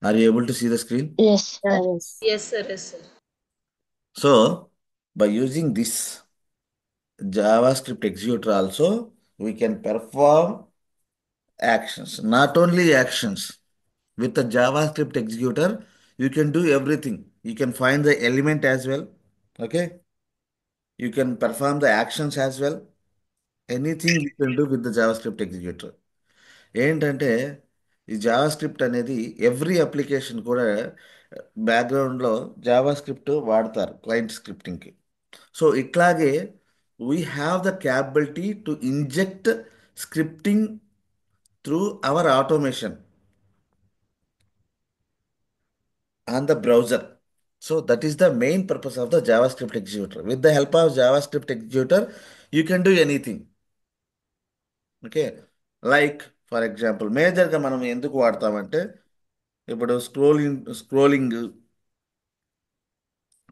Are you able to see the screen? Yes, Yes. Yes, sir. Yes, sir. So, by using this JavaScript executor also, we can perform actions. Not only actions. With the JavaScript executor, you can do everything. You can find the element as well. Okay. You can perform the actions as well. Anything you can do with the JavaScript executor. ఏంటంటే ఈ JavaScript అనేది every application కూడా బ్యాక్గ్రౌండ్లో JavaScript వాడతారు client స్క్రిప్టింగ్కి. So ఇట్లాగే we have the capability to inject scripting through our automation on the browser. So that is the main purpose of the JavaScript executor. With the help of JavaScript executor, you can do anything. Okay. Like for example మేజర్గా మనం ఎందుకు వాడతామంటే ఇప్పుడు scrolling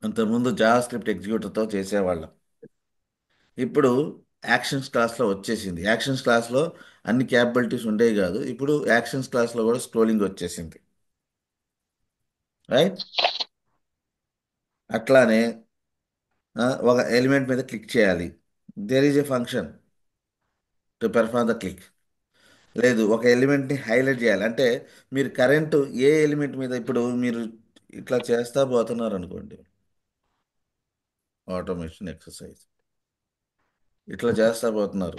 అంతకుముందు JavaScript ఎగ్జిక్యూటర్తో చేసేవాళ్ళం. ఇప్పుడు actions క్లాస్లో వచ్చేసింది. Actions క్లాస్లో అన్ని క్యాపబిలిటీస్ ఉండేవి కాదు. ఇప్పుడు యాక్షన్స్ క్లాస్లో కూడా స్క్రోలింగ్ వచ్చేసింది. రైట్. అట్లానే ఒక ఎలిమెంట్ మీద క్లిక్ చేయాలి. There is a function to perform the click. లేదు, ఒక ఎలిమెంట్ని హైలైట్ చేయాలి అంటే మీరు కరెంటు ఏ ఎలిమెంట్ మీద ఇప్పుడు మీరు ఇట్లా చేస్తా పోతున్నారు అనుకోండి. ఆటోమేషన్ ఎక్సర్సైజ్ ఇట్లా చేస్తా పోతున్నారు,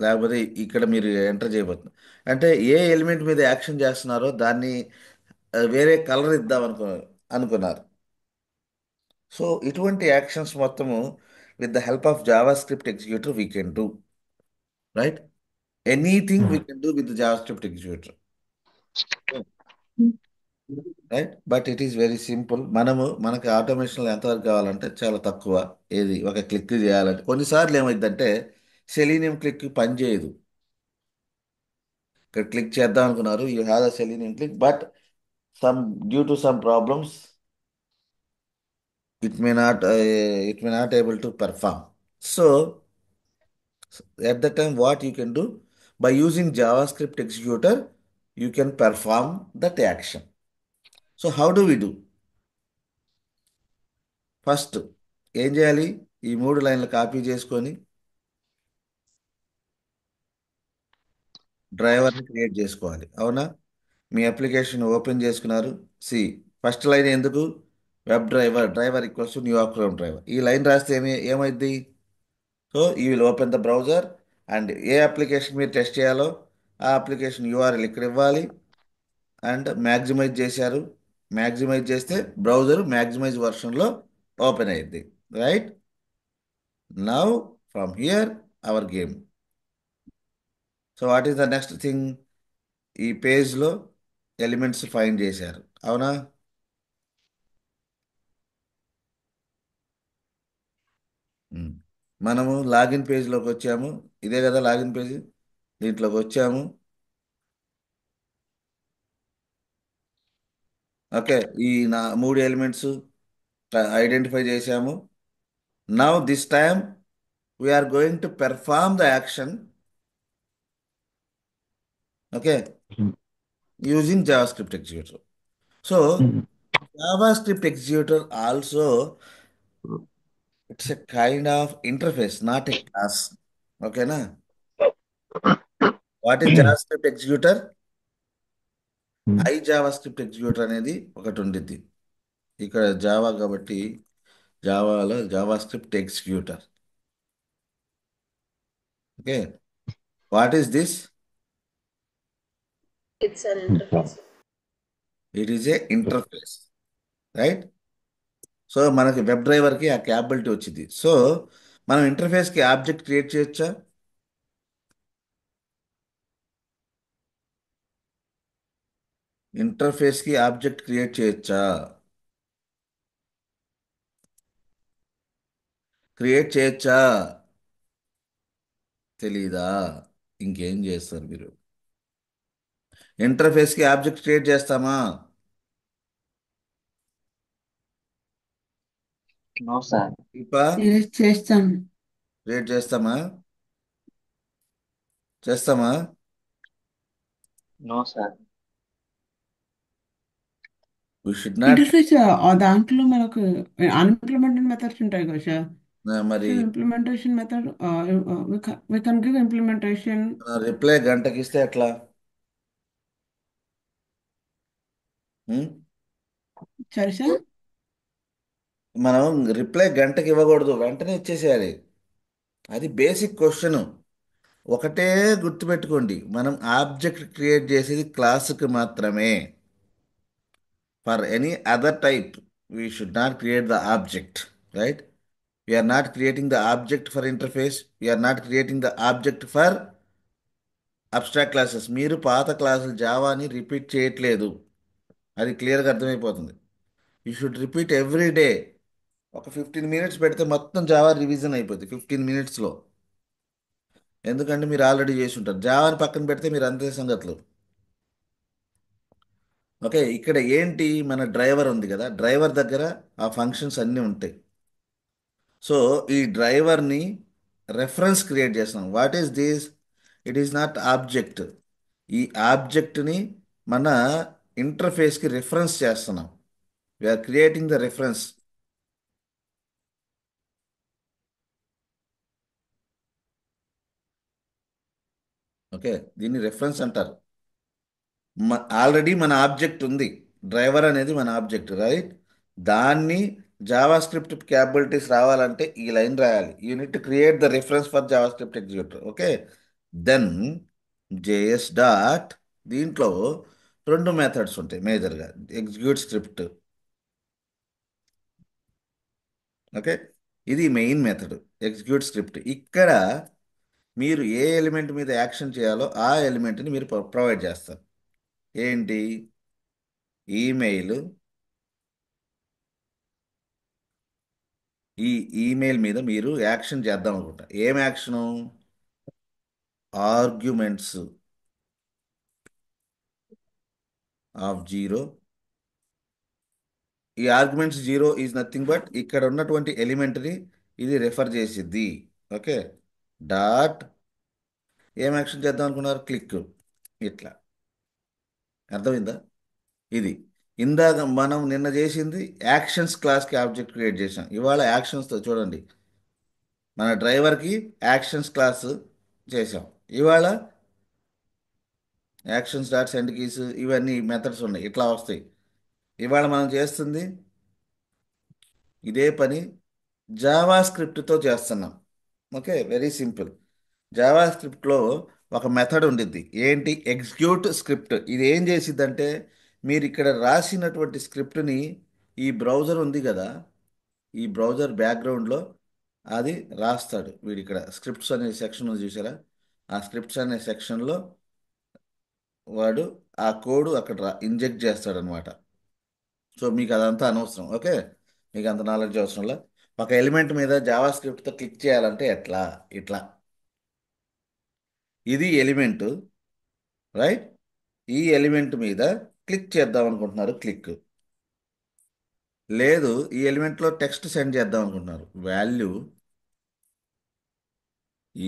లేకపోతే ఇక్కడ మీరు ఎంటర్ చేయబోతున్నారు అంటే ఏ ఎలిమెంట్ మీద యాక్షన్ చేస్తున్నారో దాన్ని వేరే కలర్ ఇద్దాం అనుకున్నారు. సో ఇటువంటి యాక్షన్స్ మొత్తము with the help of Java script executor we can do. Right. Anything we can do with Java script executor. Right. But it is very simple. మనకి ఆటోమేషన్లో ఎంతవరకు కావాలంటే చాలా తక్కువ. ఏది ఒక క్లిక్ చేయాలంటే కొన్నిసార్లు ఏమైందంటే సెలీనియం క్లిక్ పనిచేయదు. ఇక్కడ క్లిక్ చేద్దాం అనుకున్నారు, you have the selenium click, but some due to some problems it may not able to perform. So at that time what you can do, by using JavaScript executor you can perform that action. So how do we do? First ఏం చేయాలి? ఈ 3 లైన్లు copy చేసుకొని డ్రైవర్ని create చేసుకోవాలి. అవునా? మీ application open చేసుకున్నారు. సి ఫస్ట్ లైన్ ఎందుకు? Web driver equals to new Chrome driver. ఈ లైన్ రాస్తే ఏమైంది? So you will open the browser and a application మీరు టెస్ట్ చేయాలో ఆ అప్లికేషన్ యూఆర్ఎల్ ఇక్కడ ఇవ్వాలి. అండ్ మ్యాక్సిమైజ్ చేశారు. మ్యాక్సిమైజ్ చేస్తే బ్రౌజర్ మ్యాక్సిమైజ్ వర్షన్లో ఓపెన్ అయ్యింది. Right. Now from here our game. So what is the next thing? ఈ పేజ్లో ఎలిమెంట్స్ ఫైండ్ చేశారు. అవునా? ఉమ్. మనము లాగిన్ పేజ్లోకి వచ్చాము. ఇదే కదా లాగిన్ పేజ్. దీంట్లోకి వచ్చాము. ఓకే. ఈ 3 ఎలిమెంట్స్ ఐడెంటిఫై చేశాము. Now this time we're going to perform the action. Okay. Using JavaScript executor. So JavaScript executor also it's a kind of interface, not a class. ఓకేనా? What is JavaScript executor? JavaScript executor అనేది ఒకటి ఉండిద్ది. ఇక్కడ Java కాబట్టి జావాలో JavaScript executor. Okay. What is this? It's an interface. It is a interface. Right. So మనకి web డ్రైవర్కి ఆ క్యాపబిలిటీ వచ్చింది. సో మనం ఇంటర్ఫేస్కి ఆబ్జెక్ట్ క్రియేట్ చేయొచ్చా? ఇంటర్ఫేస్కి ఆబ్జెక్ట్ క్రియేట్ చేయొచ్చా? క్రియేట్ చేయొచ్చా? తెలీదా? ఇంకేం చేస్తారు మీరు? ఇంటర్ఫేస్కి ఆబ్జెక్ట్ క్రియేట్ చేస్తామా? No sir. ఇప్పా చేస్తాను. క్రియేట్ చేస్తామా? చేస్తామా? No sir. వీ షుడ్ అంటే నాట్. సార్ ఆ దాంట్లో మనకు అన్ఇంప్లిమెంటెడ్ మెథడ్స్ ఉంటాయి కదా సార్. సో మరి implementation method we can give implementation. Reply గంటకి ఇస్తే ఎట్లా? ఉం? సరే సార్. మనం రిప్లై గంటకి ఇవ్వకూడదు, వెంటనే ఇచ్చేసేయాలి. అది బేసిక్ క్వశ్చన్. ఒకటే గుర్తుపెట్టుకోండి, మనం ఆబ్జెక్ట్ క్రియేట్ చేసేది క్లాసుకి మాత్రమే. For any other type we should not create the object, right? We're not creating the object for interface, we're not creating the object for abstract classes. మీరు పాత క్లాసులు జావాని రిపీట్ చేయట్లేదు, అది క్లియర్గా అర్థమైపోతుంది. You should repeat every day. ఒక 15 minutes పెడితే మొత్తం జావా రివిజన్ అయిపోద్ది 15 మినిట్స్లో. ఎందుకంటే మీరు ఆల్రెడీ చేసి ఉంటారు. జావాని పక్కన పెడితే మీరు అంతే సంగతులు. ఓకే, ఇక్కడ ఏంటి, మన డ్రైవర్ ఉంది కదా, డ్రైవర్ దగ్గర ఆ ఫంక్షన్స్ అన్నీ ఉంటాయి. సో ఈ డ్రైవర్ని రెఫరెన్స్ క్రియేట్ చేస్తున్నాం. What is this? It is not object. ఈ ఆబ్జెక్ట్ని మన ఇంటర్ఫేస్కి రిఫరెన్స్ చేస్తున్నాం. We're creating the reference. Okay, దీన్ని రెఫరెన్స్ అంటారు. ఆల్రెడీ మన ఆబ్జెక్ట్ ఉంది, డ్రైవర్ అనేది మన ఆబ్జెక్ట్, రైట్? దాన్ని జావా స్క్రిప్ట్ క్యాపబిలిటీస్ రావాలంటే ఈ లైన్ రాయాలి. You need create the reference for JavaScript executor. Okay, then JS dot, దీంట్లో రెండు మెథడ్స్ ఉంటాయి మేజర్గా. ఎగ్జిక్యూట్ స్క్రిప్ట్, ఓకే, ఇది మెయిన్ మెథడ్. ఎగ్జిక్యూట్ స్క్రిప్ట్ ఇక్కడ మీరు ఏ ఎలిమెంట్ మీద యాక్షన్ చేయాలో ఆ ఎలిమెంట్ని మీరు ప్రొవైడ్ చేస్తారు. ఏంటి? ఈమెయిల్. ఈ ఈమెయిల్ మీద మీరు యాక్షన్ చేద్దాం అనుకుంటా. ఏం యాక్షను? Arguments of zero. ఈ arguments zero is nothing but ఇక్కడ ఉన్నటువంటి ఎలిమెంట్ని ఇది రెఫర్ చేసిద్ది. ఓకే, డాట్ ఏం యాక్షన్ చేద్దాం అనుకున్నారు? క్లిక్. ఇట్లా అర్థమైందా? ఇది ఇందాక మనం నిన్న చేసింది యాక్షన్స్ క్లాస్కి ఆబ్జెక్ట్ క్రియేట్ చేసాం. ఇవాళ యాక్షన్స్తో చూడండి, మన డ్రైవర్కి యాక్షన్స్ క్లాస్ చేసాం. ఇవాళ యాక్షన్స్ డాట్ సెండ్ కీస్, ఇవన్నీ మెథడ్స్ ఉన్నాయి, ఇట్లా వస్తాయి. ఇవాళ మనం చేస్తుంది ఇదే పని జావా స్క్రిప్ట్తో చేస్తున్నాం. Okay, very simple. జావా స్క్రిప్ట్లో ఒక మెథడ్ ఉండిద్ది. ఏంటి? Execute script. ఇది ఏం చేసిద్దంటే, మీరు ఇక్కడ రాసినటువంటి స్క్రిప్ట్ని ఈ బ్రౌజర్ ఉంది కదా, ఈ బ్రౌజర్ బ్యాక్గ్రౌండ్లో అది రాస్తాడు. వీడు ఇక్కడ స్క్రిప్ట్స్ అనే సెక్షన్ ఉంది చూసారా, ఆ స్క్రిప్ట్స్ అనే సెక్షన్లో వాడు ఆ కోడ్ అక్కడ ఇంజెక్ట్ చేస్తాడనమాట. సో మీకు అదంతా అనవసరం. ఓకే, మీకు అంత నాలెడ్జ్ అవసరంలా. ఒక ఎలిమెంట్ మీద జావా స్క్రిప్ట్తో క్లిక్ చేయాలంటే ఎట్లా? ఇట్లా. ఇది ఎలిమెంట్, రైట్? ఈ ఎలిమెంట్ మీద క్లిక్ చేద్దాం అనుకుంటున్నారు, క్లిక్. లేదు, ఈ ఎలిమెంట్లో టెక్స్ట్ సెండ్ చేద్దాం అనుకుంటున్నారు, వాల్యూ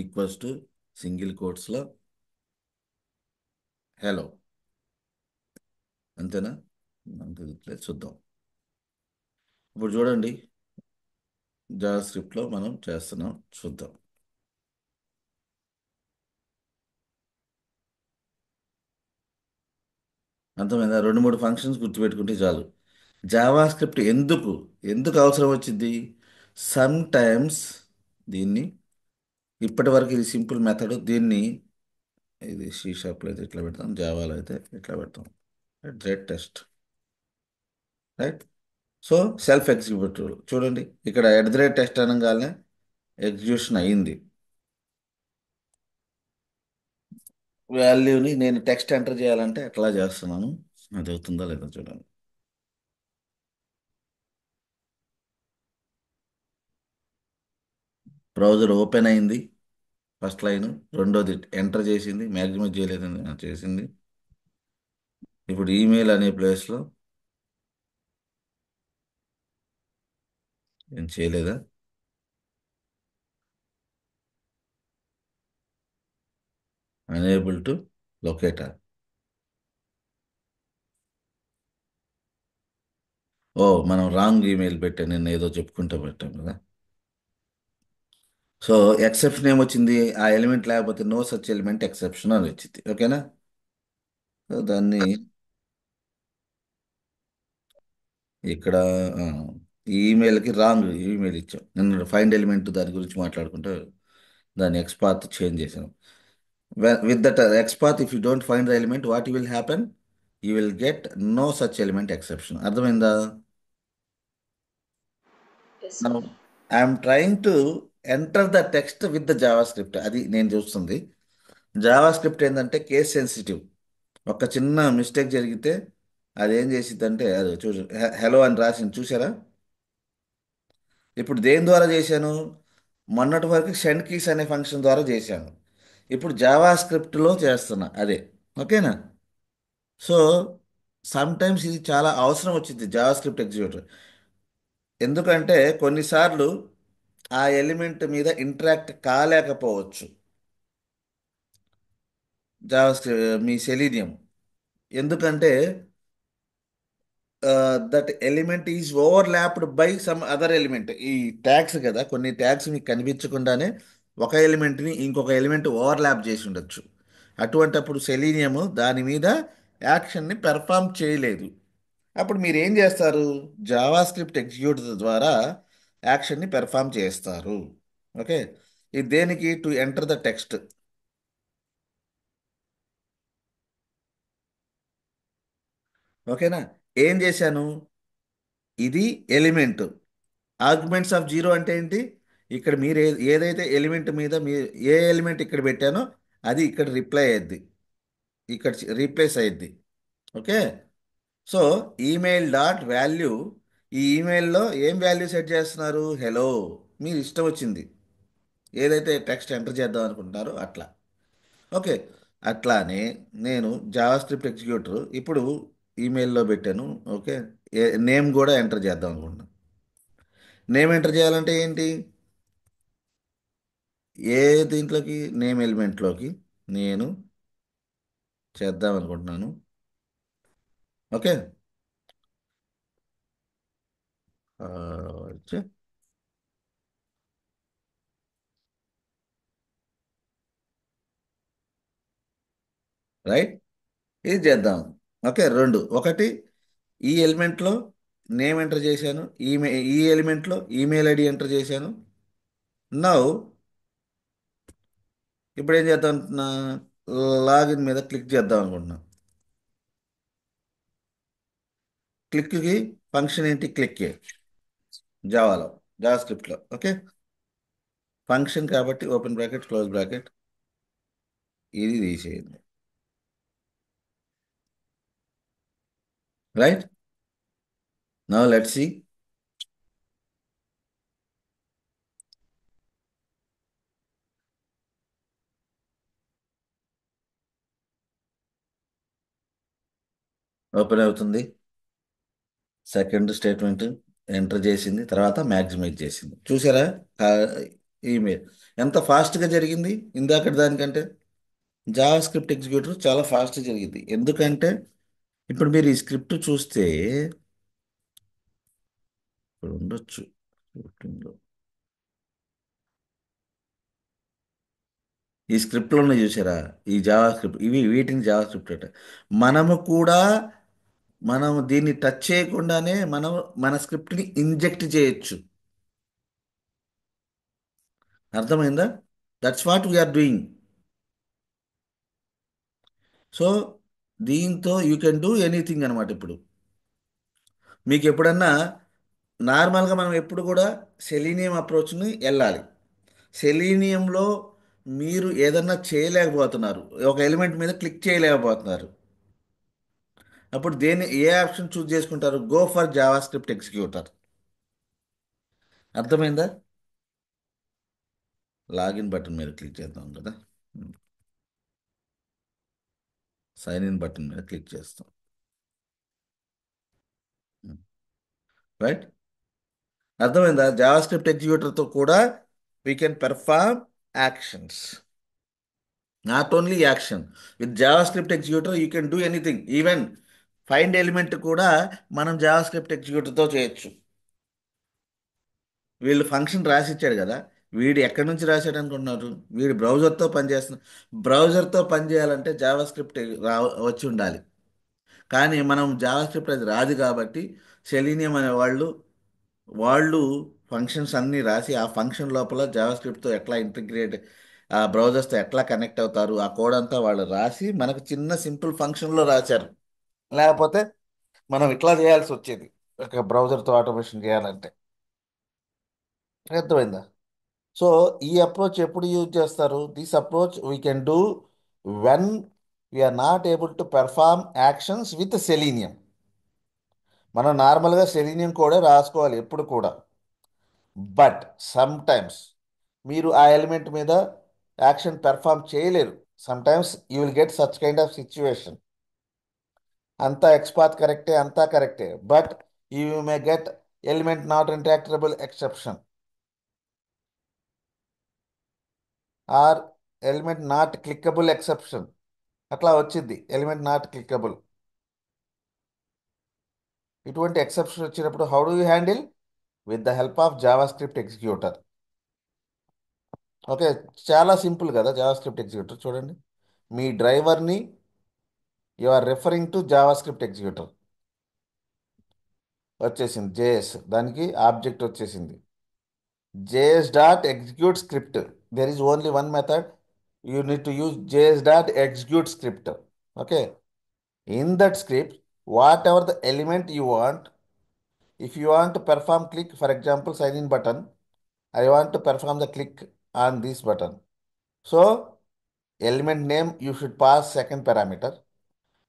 ఈక్వల్స్ టు సింగిల్ కోట్స్లో హలో. అంతేనా? అంతే, చూద్దాం. ఇప్పుడు చూడండి, జావా స్క్రిప్ట్లో మనం చేస్తున్నాం, చూద్దాం. అర్థమైందా? రెండు మూడు ఫంక్షన్స్ గుర్తుపెట్టుకుంటే చాలు. జావా స్క్రిప్ట్ ఎందుకు ఎందుకు అవసరం వచ్చింది? సమ్ టైమ్స్ దీన్ని, ఇప్పటి వరకు ఇది సింపుల్ మెథడ్, దీన్ని ఇది సి షార్ప్లో అయితే ఇట్లా పెడతాం, జావాలో అయితే ఇట్లా పెడతాం, Z test, right? So self executive చూడండి, ఇక్కడ ఎట్ ద రేట్ టెస్ట్ అనగానే ఎగ్జిక్యూషన్ అయ్యింది. వాల్యూని నేను టెక్స్ట్ ఎంటర్ చేయాలంటే ఎట్లా చేస్తున్నాను, అది అవుతుందా లేదా చూడండి. బ్రౌజర్ ఓపెన్ అయింది, ఫస్ట్ లైన్. రెండోది ఎంటర్ చేసింది, మ్యాక్సిమం చేయలేదని చేసింది. ఇప్పుడు ఈమెయిల్ అనే ప్లేస్లో ఏం చేయలేదా? Unable to locator. ఓ, మనం రాంగ్ ఈమెయిల్ పెట్టాను, నేను ఏదో చెప్పుకుంటూ పెట్టాం కదా. సో ఎక్సెప్షన్ ఏమొచ్చింది, ఆ ఎలిమెంట్ లేకపోతే నో సచ్ ఎలిమెంట్ ఎక్సెప్షన్ అని వచ్చింది. ఓకేనా? సో దాన్ని ఇక్కడ ఆ, ఈ ఈమెయిల్కి రాంగ్ ఈమెయిల్ ఇచ్చాం. నేను ఫైండ్ ఎలిమెంట్ దాని గురించి మాట్లాడుకుంటే దాని ఎక్స్పాత్ చేంజ్ చేసాను. With that XPath if you don't find the element what you will happen, you will get no such element exception. అర్థమైందా? Yes, now sir. I'm trying to enter the text with the JavaScript. అది నేను చూస్తుంది. JavaScript ఏంటంటే case sensitive. ఒక చిన్న mistake జరిగితే అది ఏం చేసిద్దంటే, అది చూసి హలో అని రాసింది చూసారా? ఇప్పుడు దేని ద్వారా చేశాను? మొన్నటి వరకు సెండ్ కీస్ అనే ఫంక్షన్ ద్వారా చేశాను. ఇప్పుడు జావా స్క్రిప్ట్లో చేస్తున్నా అదే. ఓకేనా? సో సమ్ టైమ్స్ ఇది చాలా అవసరం వచ్చింది జావా స్క్రిప్ట్ ఎగ్జిక్యూటర్. ఎందుకంటే కొన్నిసార్లు ఆ ఎలిమెంట్ మీద ఇంటరాక్ట్ కాలేకపోవచ్చు జావా మీ సెలీనియం. ఎందుకంటే that element is overlapped by some other element. ఈ ట్యాగ్స్ కదా, కొన్ని ట్యాగ్స్ మీకు కనిపించకుండానే ఒక ఎలిమెంట్ని ఇంకొక ఎలిమెంట్ ఓవర్లాప్ చేసి ఉండొచ్చు. అటువంటప్పుడు సెలీనియము దాని మీద యాక్షన్ని పెర్ఫామ్ చేయలేదు. అప్పుడు మీరు ఏం చేస్తారు? జావా స్క్రిప్ట్ ఎగ్జిక్యూటర్ ద్వారా యాక్షన్ని పెర్ఫామ్ చేస్తారు. ఓకే. ఇది దేనికి? To enter the text. ఓకేనా? ఏం చేశాను? ఇది ఎలిమెంట్. ఆర్గ్యుమెంట్స్ ఆఫ్ జీరో అంటే ఏంటి? ఇక్కడ మీరు ఏదైతే ఎలిమెంట్ మీద ఏ ఎలిమెంట్ ఇక్కడ పెట్టానో అది ఇక్కడ రిప్లై అయ్యిద్ది, ఇక్కడ రీప్లేస్ అయ్యిద్ది. Okay. So email dot value, ఈ ఈమెయిల్లో ఏం వాల్యూ సెట్ చేస్తున్నారు? హలో. మీరు ఇష్టం వచ్చింది ఏదైతే టెక్స్ట్ ఎంటర్ చేద్దాం అనుకుంటున్నారో అట్లా. ఓకే. అట్లానే నేను జావా స్క్రిప్ట్ ఎగ్జిక్యూటర్ ఇప్పుడు ఈమెయిల్లో పెట్టాను. ఓకే. నేమ్ కూడా ఎంటర్ చేద్దాం అనుకుంటున్నాను. నేమ్ ఎంటర్ చేయాలంటే ఏంటి? ఏ దీంట్లోకి? నేమ్ ఎలిమెంట్లోకి నేను చేద్దాం అనుకుంటున్నాను. ఓకే. ఆ, రైట్. ఇది చేద్దాం. ఓకే. రెండు. ఒకటి, ఈ ఎలిమెంట్లో నేమ్ ఎంటర్ చేశాను, ఈ ఎలిమెంట్లో ఈమెయిల్ ఐడి ఎంటర్ చేశాను. నౌ ఇప్పుడు ఏం చేద్దాం అనుకుంటున్నా? లాగిన్ మీద క్లిక్ చేద్దాం అనుకుంటున్నా. క్లిక్కి ఫంక్షన్ ఏంటి? క్లిక్కే. జావాలో, జావా స్క్రిప్ట్లో. ఓకే. ఫంక్షన్ కాబట్టి ఓపెన్ బ్రాకెట్ క్లోజ్ బ్రాకెట్ ఇది తీసేయండి. Right. Now let's see. Open అవుతుంది. సెకండ్ స్టేట్మెంట్ ఎంటర్ చేసింది, తర్వాత మ్యాక్సిమైజ్ చేసింది. చూసారా? ఆ, ఈమెయిల్ ఎంత ఫాస్ట్గా జరిగింది ఇందాకటి దానికంటే. జావా స్క్రిప్ట్ ఎగ్జిక్యూటర్ చాలా ఫాస్ట్గా జరిగింది. ఎందుకంటే ఇప్పుడు మీరు ఈ స్క్రిప్ట్ చూస్తే ఇప్పుడు ఉండొచ్చు 15 లో. ఈ స్క్రిప్ట్లో ఉన్నాయి చూసారా? ఈ జావా స్క్రిప్ట్, వీటిని జావా స్క్రిప్ట్ అంటే మనము కూడా మనం దీన్ని టచ్ చేయకుండానే మనం మన స్క్రిప్ట్ని ఇంజెక్ట్ చేయొచ్చు. అర్థమైందా? That's what we're doing. So దీంతో యూ కెన్ డూ ఎనీథింగ్ అనమాట. ఇప్పుడు మీకు ఎప్పుడన్నా నార్మల్గా మనం ఎప్పుడు కూడా సెలీనియం అప్రోచ్ని వెళ్ళాలి. సెలీనియంలో మీరు ఏదన్నా చేయలేకపోతున్నారు, ఒక ఎలిమెంట్ మీద క్లిక్ చేయలేకపోతున్నారు. అప్పుడు ఏ ఆప్షన్ చూస్ చేసుకుంటారు? Go for JavaScript executor. అర్థమైందా? లాగిన్ బటన్ మీద క్లిక్ చేద్దాం కదా. సైన్ ఇన్ బటన్ మీద క్లిక్ చేస్తాం. రైట్. అర్థమైందా? జావా స్క్రిప్ట్ ఎగ్జిక్యూటర్తో కూడా we can perform actions. Not only action, with Java script executor you can do anything. Even find element కూడా మనం జావాస్క్రిప్ట్ ఎగ్జిక్యూటివ్తో చేయొచ్చు. వీళ్ళు ఫంక్షన్ రాసి ఇచ్చాడు కదా, వీడు ఎక్కడి నుంచి రాశాడు అనుకుంటున్నారు? వీడు బ్రౌజర్తో పనిచేస్తున్న. బ్రౌజర్తో పనిచేయాలంటే జావాస్క్రిప్ట్ వచ్చి ఉండాలి. కానీ మనం జావాస్క్రిప్ట్ అది రాదు కాబట్టి సెలీనియం అనే వాళ్ళు ఫంక్షన్స్ అన్నీ రాసి ఆ ఫంక్షన్ లోపల జావాస్క్రిప్ట్తో ఎట్లా ఇంటిగ్రేట్, ఆ బ్రౌజర్స్తో ఎట్లా కనెక్ట్ అవుతారు, ఆ కోడ్ అంతా వాళ్ళు రాసి మనకు చిన్న సింపుల్ ఫంక్షన్లో రాశారు. లేకపోతే మనం ఇట్లా చేయాల్సి వచ్చేది ఒక బ్రౌజర్తో ఆటోమేషన్ చేయాలంటే. అర్థమైందా? సో ఈ అప్రోచ్ ఎప్పుడు యూజ్ చేస్తారు? This approach we can do when we are not able to perform actions with Selenium. మనం నార్మల్గా సెలీనియం కూడా రాసుకోవాలి ఎప్పుడు కూడా. బట్ సమ్ టైమ్స్ మీరు ఆ ఎలిమెంట్ మీద యాక్షన్ పెర్ఫామ్ చేయలేరు. Sometimes you will get such kind of situation. అంతా ఎక్స్పాత్ కరెక్టే, అంతా కరెక్టే, but you may get element not interactable exception or element not clickable exception. అట్లా వచ్చింది ఎలిమెంట్ నాట్ క్లిక్కబుల్. ఇటువంటి ఎక్సెప్షన్ వచ్చినప్పుడు how do you handle? With the help of JavaScript executor. Okay, చాలా simple కదా జావాస్క్రిప్ట్ ఎగ్జిక్యూటర్. చూడండి, మీ డ్రైవర్ని you are referring to JavaScript executor. వచ్చేసింది జేఎస్, దానికి ఆబ్జెక్ట్ వచ్చేసింది JS dot execute script. There is only one method, you need to use JS dot execute script. Okay, in that script whatever the element you want, if you want to perform click, for example sign in button, I want to perform the click on this button. So element name you should pass second parameter,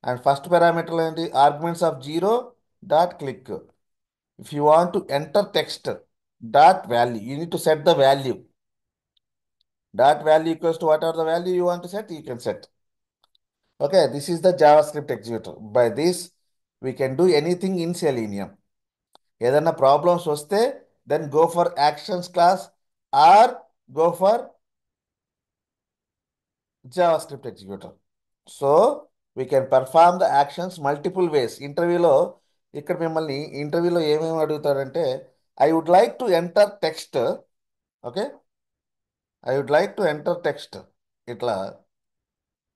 and first parameter and the arguments of 0 dot click. If you want to enter text dot value, you need to set the value. Dot value equals to whatever the value you want to set, you can set. Okay, this is the JavaScript executor. By this we can do anything in Selenium. ఏదైనా problems వస్తే then go for actions class or go for JavaScript executor. So we can perform the actions multiple ways. ఇక్కడ మిమ్మల్ని ఇంటర్వ్యూలో ఏమేమి అడుగుతారంటే, I would like to enter text. Okay, I would like to enter text. ఇట్లా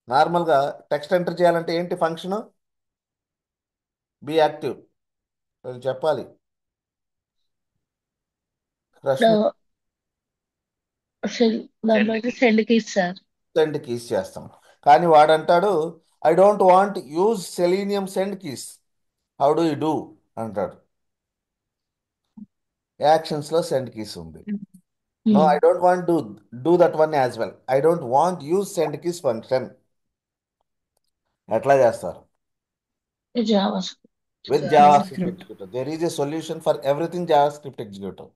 నార్మల్గా text enter చేయాలంటే ఏంటి function? Be active చెప్పాలి. రష్మి, దాంట్లో సెండ్ కి సార్. సెండ్ కీస్ చేస్తాం. కానీ వాడంటాడు I don't want use Selenium send keys, how do you do అంటాడు. యాక్షన్స్లో సెండ్ కీస్ ఉంది. No, I don't want do that one as well. I don't want use send keys function. ఎట్లా చేస్తారు? Java with JavaScript JavaScript. Executor. There is a solution for everything JavaScript executor.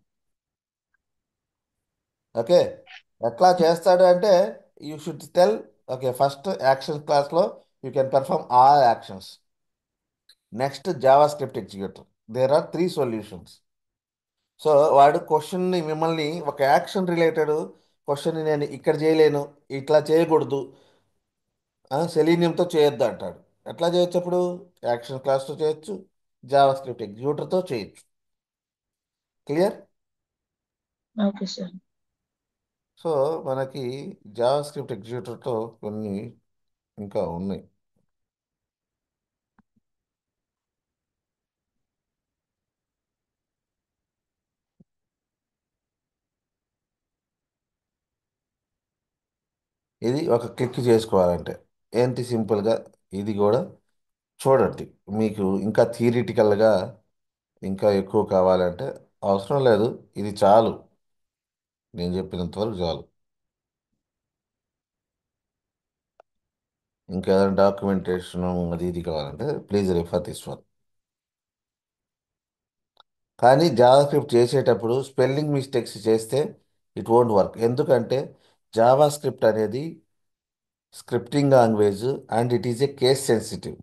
Okay, ఎట్లా చేస్తాడు అంటే you should tell, okay first action క్లాస్లో you can perform all actions. Next JavaScript executor, there are 3 solutions. So వాడు క్వశ్చన్ని, మిమ్మల్ని ఒక action related క్వశ్చన్ని నేను ఇక్కడ చేయలేను, ఇట్లా చేయకూడదు, సెలీనియంతో చేయొద్దు అంటాడు. ఎట్లా చేయొచ్చు అప్పుడు? యాక్షన్ క్లాస్తో చేయొచ్చు, జావాస్క్రిప్ట్ ఎగ్జిక్యూటర్తో చేయొచ్చు. క్లియర్? Okay sir. సో మనకి జావాస్క్రిప్ట్ ఎగ్జిక్యూటర్తో కొన్ని ఇంకా ఉన్నాయి. ఇది ఒక క్లిక్ చేసుకోవాలంటే ఏంటి సింపుల్గా, ఇది కూడా చూడండి. మీకు ఇంకా థియరిటికల్గా ఇంకా ఎక్కువ కావాలంటే అవసరం లేదు, ఇది చాలు, నేను చెప్పినంత వరకు చాలు. ఇంకా ఏదైనా డాక్యుమెంటేషన్ అది ఇది కావాలంటే ప్లీజ్ రిఫర్ దిస్ వన్. కానీ జావాస్క్రిప్ట్ చేసేటప్పుడు స్పెల్లింగ్ మిస్టేక్స్ చేస్తే ఇట్ వోంట్ వర్క్. ఎందుకంటే జావాస్క్రిప్ట్ అనేది scripting language and it is a case sensitive.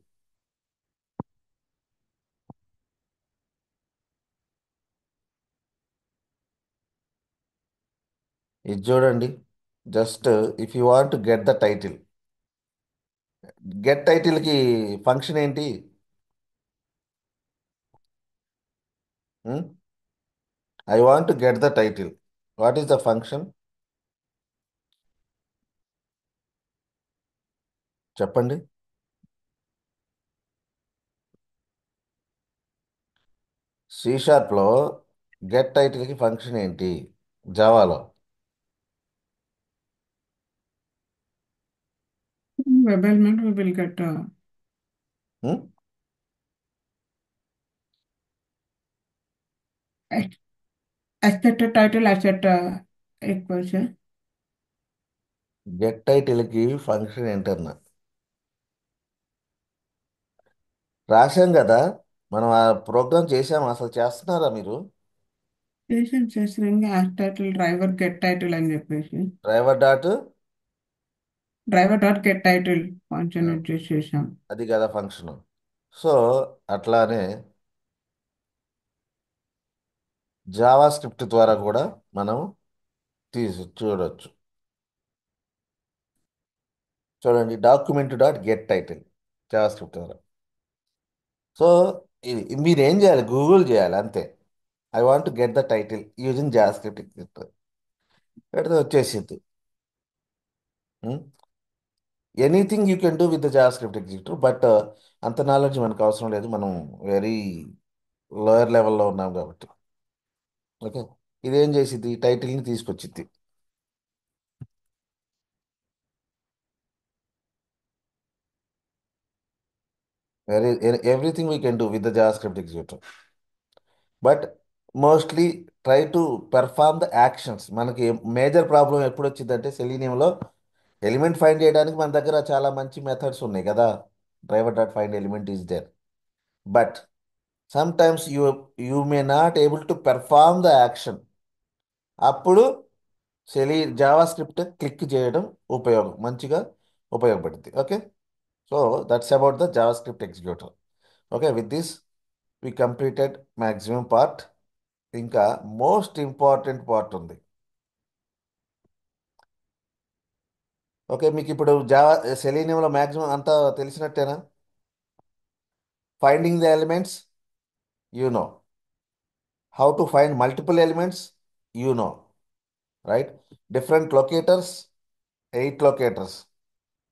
ఇది చూడండి, just if you want get the title, get టైటిల్కి ఫంక్షన్ ఏంటి? I want to get the title. What is the function? చెప్పండి. C షార్ప్లో get టైటిల్కి function ఏంటి? జావాలో Web element we will get ex- expected title asset equals get టైటిల్కి function ఏంటన్నా రాశాం కదా. మనం ఆ ప్రోగ్రామ్ చేసాము. అసలు చేస్తున్నారా మీరు? చేసిన add title driver get title అని చెప్పేసి driver dot driver dot get title function use చేసాం. అది కదా ఫంక్షన్. సో అట్లానే జావా స్క్రిప్ట్ ద్వారా కూడా మనం చూడవచ్చు. చూడండి, document dot get title Java script ద్వారా. సో ఇది మీరు ఏం చేయాలి? గూగుల్ చేయాలి అంతే. I want to get the title using Java script పెడితే వచ్చేసింది. Anything you can do with the Java script executive, but అంత నాలెడ్జ్ మనకు అవసరం లేదు. మనం వెరీ లోయర్ లెవెల్లో ఉన్నాం కాబట్టి. ఓకే, ఇదేం చేసింది? టైటిల్ని తీసుకొచ్చింది. Very everything we can do with the Java script executive, but mostly try to perform the actions. మనకి మేజర్ ప్రాబ్లం ఎప్పుడు వచ్చిందంటే సెలీనియంలో ఎలిమెంట్ ఫైండ్ చేయడానికి మన దగ్గర చాలా మంచి మెథడ్స్ ఉన్నాయి కదా. Driver dot find element is there, but sometimes you may not able to perform the action. అప్పుడు జావా స్క్రిప్ట్ క్లిక్ చేయడం మంచిగా ఉపయోగపడుతుంది. Okay, so that's about the JavaScript executor. Okay, with this we completed maximum part. ఇంకా most important part ఉంది. ఓకే, మీకు ఇప్పుడు Java సెలీనియంలో మ్యాక్సిమం అంతా తెలిసినట్టేనా? Finding the elements, you know. How to find multiple elements, you know, right? Different locators, 8 locators,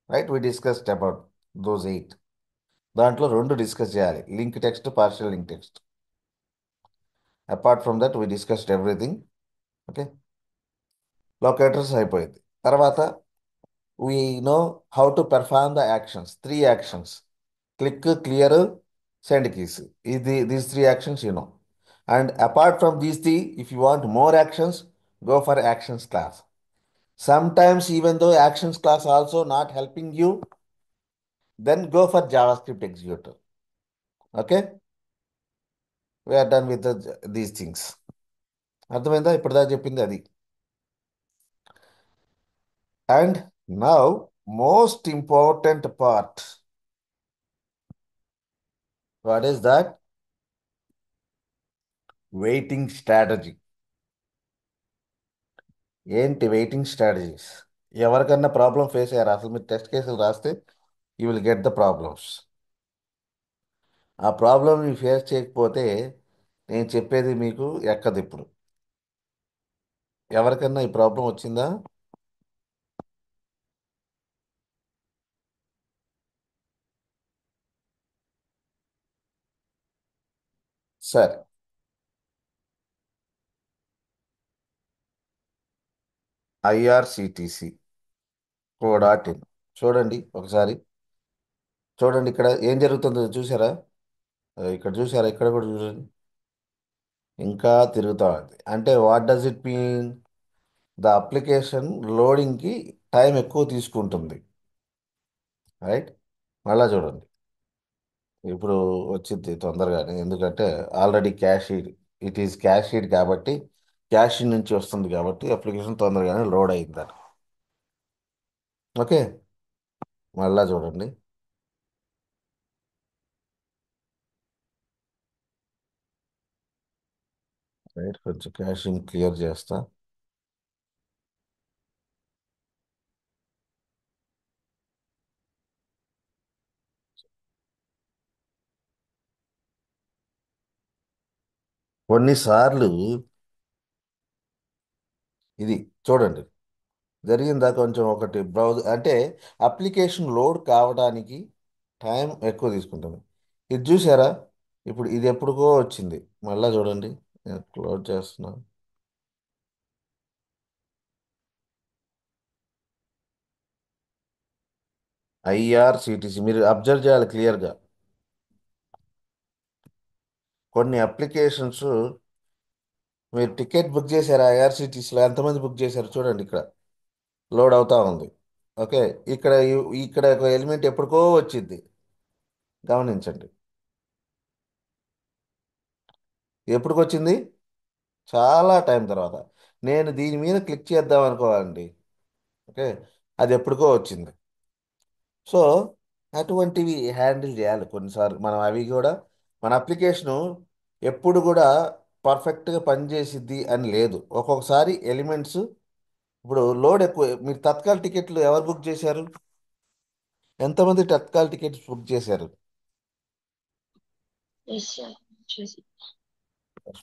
right? We discussed about those 8. దాంట్లో 2 discuss చేయాలి, link text, partial link text. Apart from that we discussed everything. Okay, locators అయిపోయింది. తర్వాత we know how to perform the actions. 3 actions: click, clear, send keys. These 3 actions you know. And apart from these 3, if you want more actions, go for actions class. Sometimes even though actions class also not helping you, then go for JavaScript executor. Okay, we are done with these things. అర్థమైందా? ఇప్పటిదా చెప్పింది అది. And now most important part. What is that? Waiting strategy. ఏంటి waiting strategies? ఎవరికన్నా problem face అయ్యారా? అసలు మీరు test కేసులు రాస్తే you will get the problems. ఆ ప్రాబ్లమ్ ఫేస్ చేయకపోతే నేను చెప్పేది మీకు ఎక్కదు. ఇప్పుడు ఎవరికన్నా ఈ ప్రాబ్లం వచ్చిందా? సరే, IRCTC co.in చూడండి ఒకసారి. చూడండి ఇక్కడ ఏం జరుగుతుందో చూసారా? ఇక్కడ చూసారా? ఇక్కడ కూడా చూడండి. ఇంకా తిరుగుతా ఉంది. అంటే what does it mean? The application లోడింగ్కి టైం ఎక్కువ తీసుకుంటుంది, రైట్? మళ్ళా చూడండి, ఇప్పుడు వచ్చింది తొందరగానే, ఎందుకంటే already cached. It is cached కాబట్టి, క్యాష్ నుంచి వస్తుంది కాబట్టి అప్లికేషన్ తొందరగానే లోడ్ అయిందని. ఓకే, మళ్ళా చూడండి. రైట్, కొంచెం క్యాషింగ్ క్లియర్ చేస్తా. కొన్నిసార్లు ఇది చూడండి, జరిగిందా కొంచెం ఒకటి బ్రౌజ్ అంటే అప్లికేషన్ లోడ్ కావడానికి టైం ఎక్కువ తీసుకుంటుంది. ఇది చూసారా? ఇప్పుడు ఇది ఎప్పుడుకో వచ్చింది. మళ్ళా చూడండి, నేను క్లోజ్ చేస్తున్నాను. ఐఆర్సిటిసి మీరు అబ్జర్వ్ చేయాలి క్లియర్గా. కొన్ని అప్లికేషన్స్ మీరు టికెట్ బుక్ చేశారు ఐఆర్సిటీసీలో, ఎంతమంది బుక్ చేశారు చూడండి, ఇక్కడ లోడ్ అవుతా ఉంది. ఓకే, ఇక్కడ ఇక్కడ ఒక ఎలిమెంట్ ఎప్పటికో వచ్చింది, గమనించండి. ఎప్పటికి వచ్చింది? చాలా టైం తర్వాత. నేను దీని మీద క్లిక్ చేద్దాం అనుకోవాలండి. ఓకే, అది ఎప్పటికో వచ్చింది. సో అటువంటివి హ్యాండిల్ చేయాలి కొన్నిసార్లు మనం. అవి కూడా మన అప్లికేషను ఎప్పుడు కూడా పర్ఫెక్ట్గా పనిచేసిద్ది అని లేదు. ఒక్కొక్కసారి ఎలిమెంట్స్ ఇప్పుడు లోడ్ ఎక్కువ. మీరు తత్కాల్ టికెట్లు ఎవరు బుక్ చేశారు? ఎంతమంది తత్కాల్ టికెట్స్ బుక్ చేశారు? ఎస్ సార్ చూసి I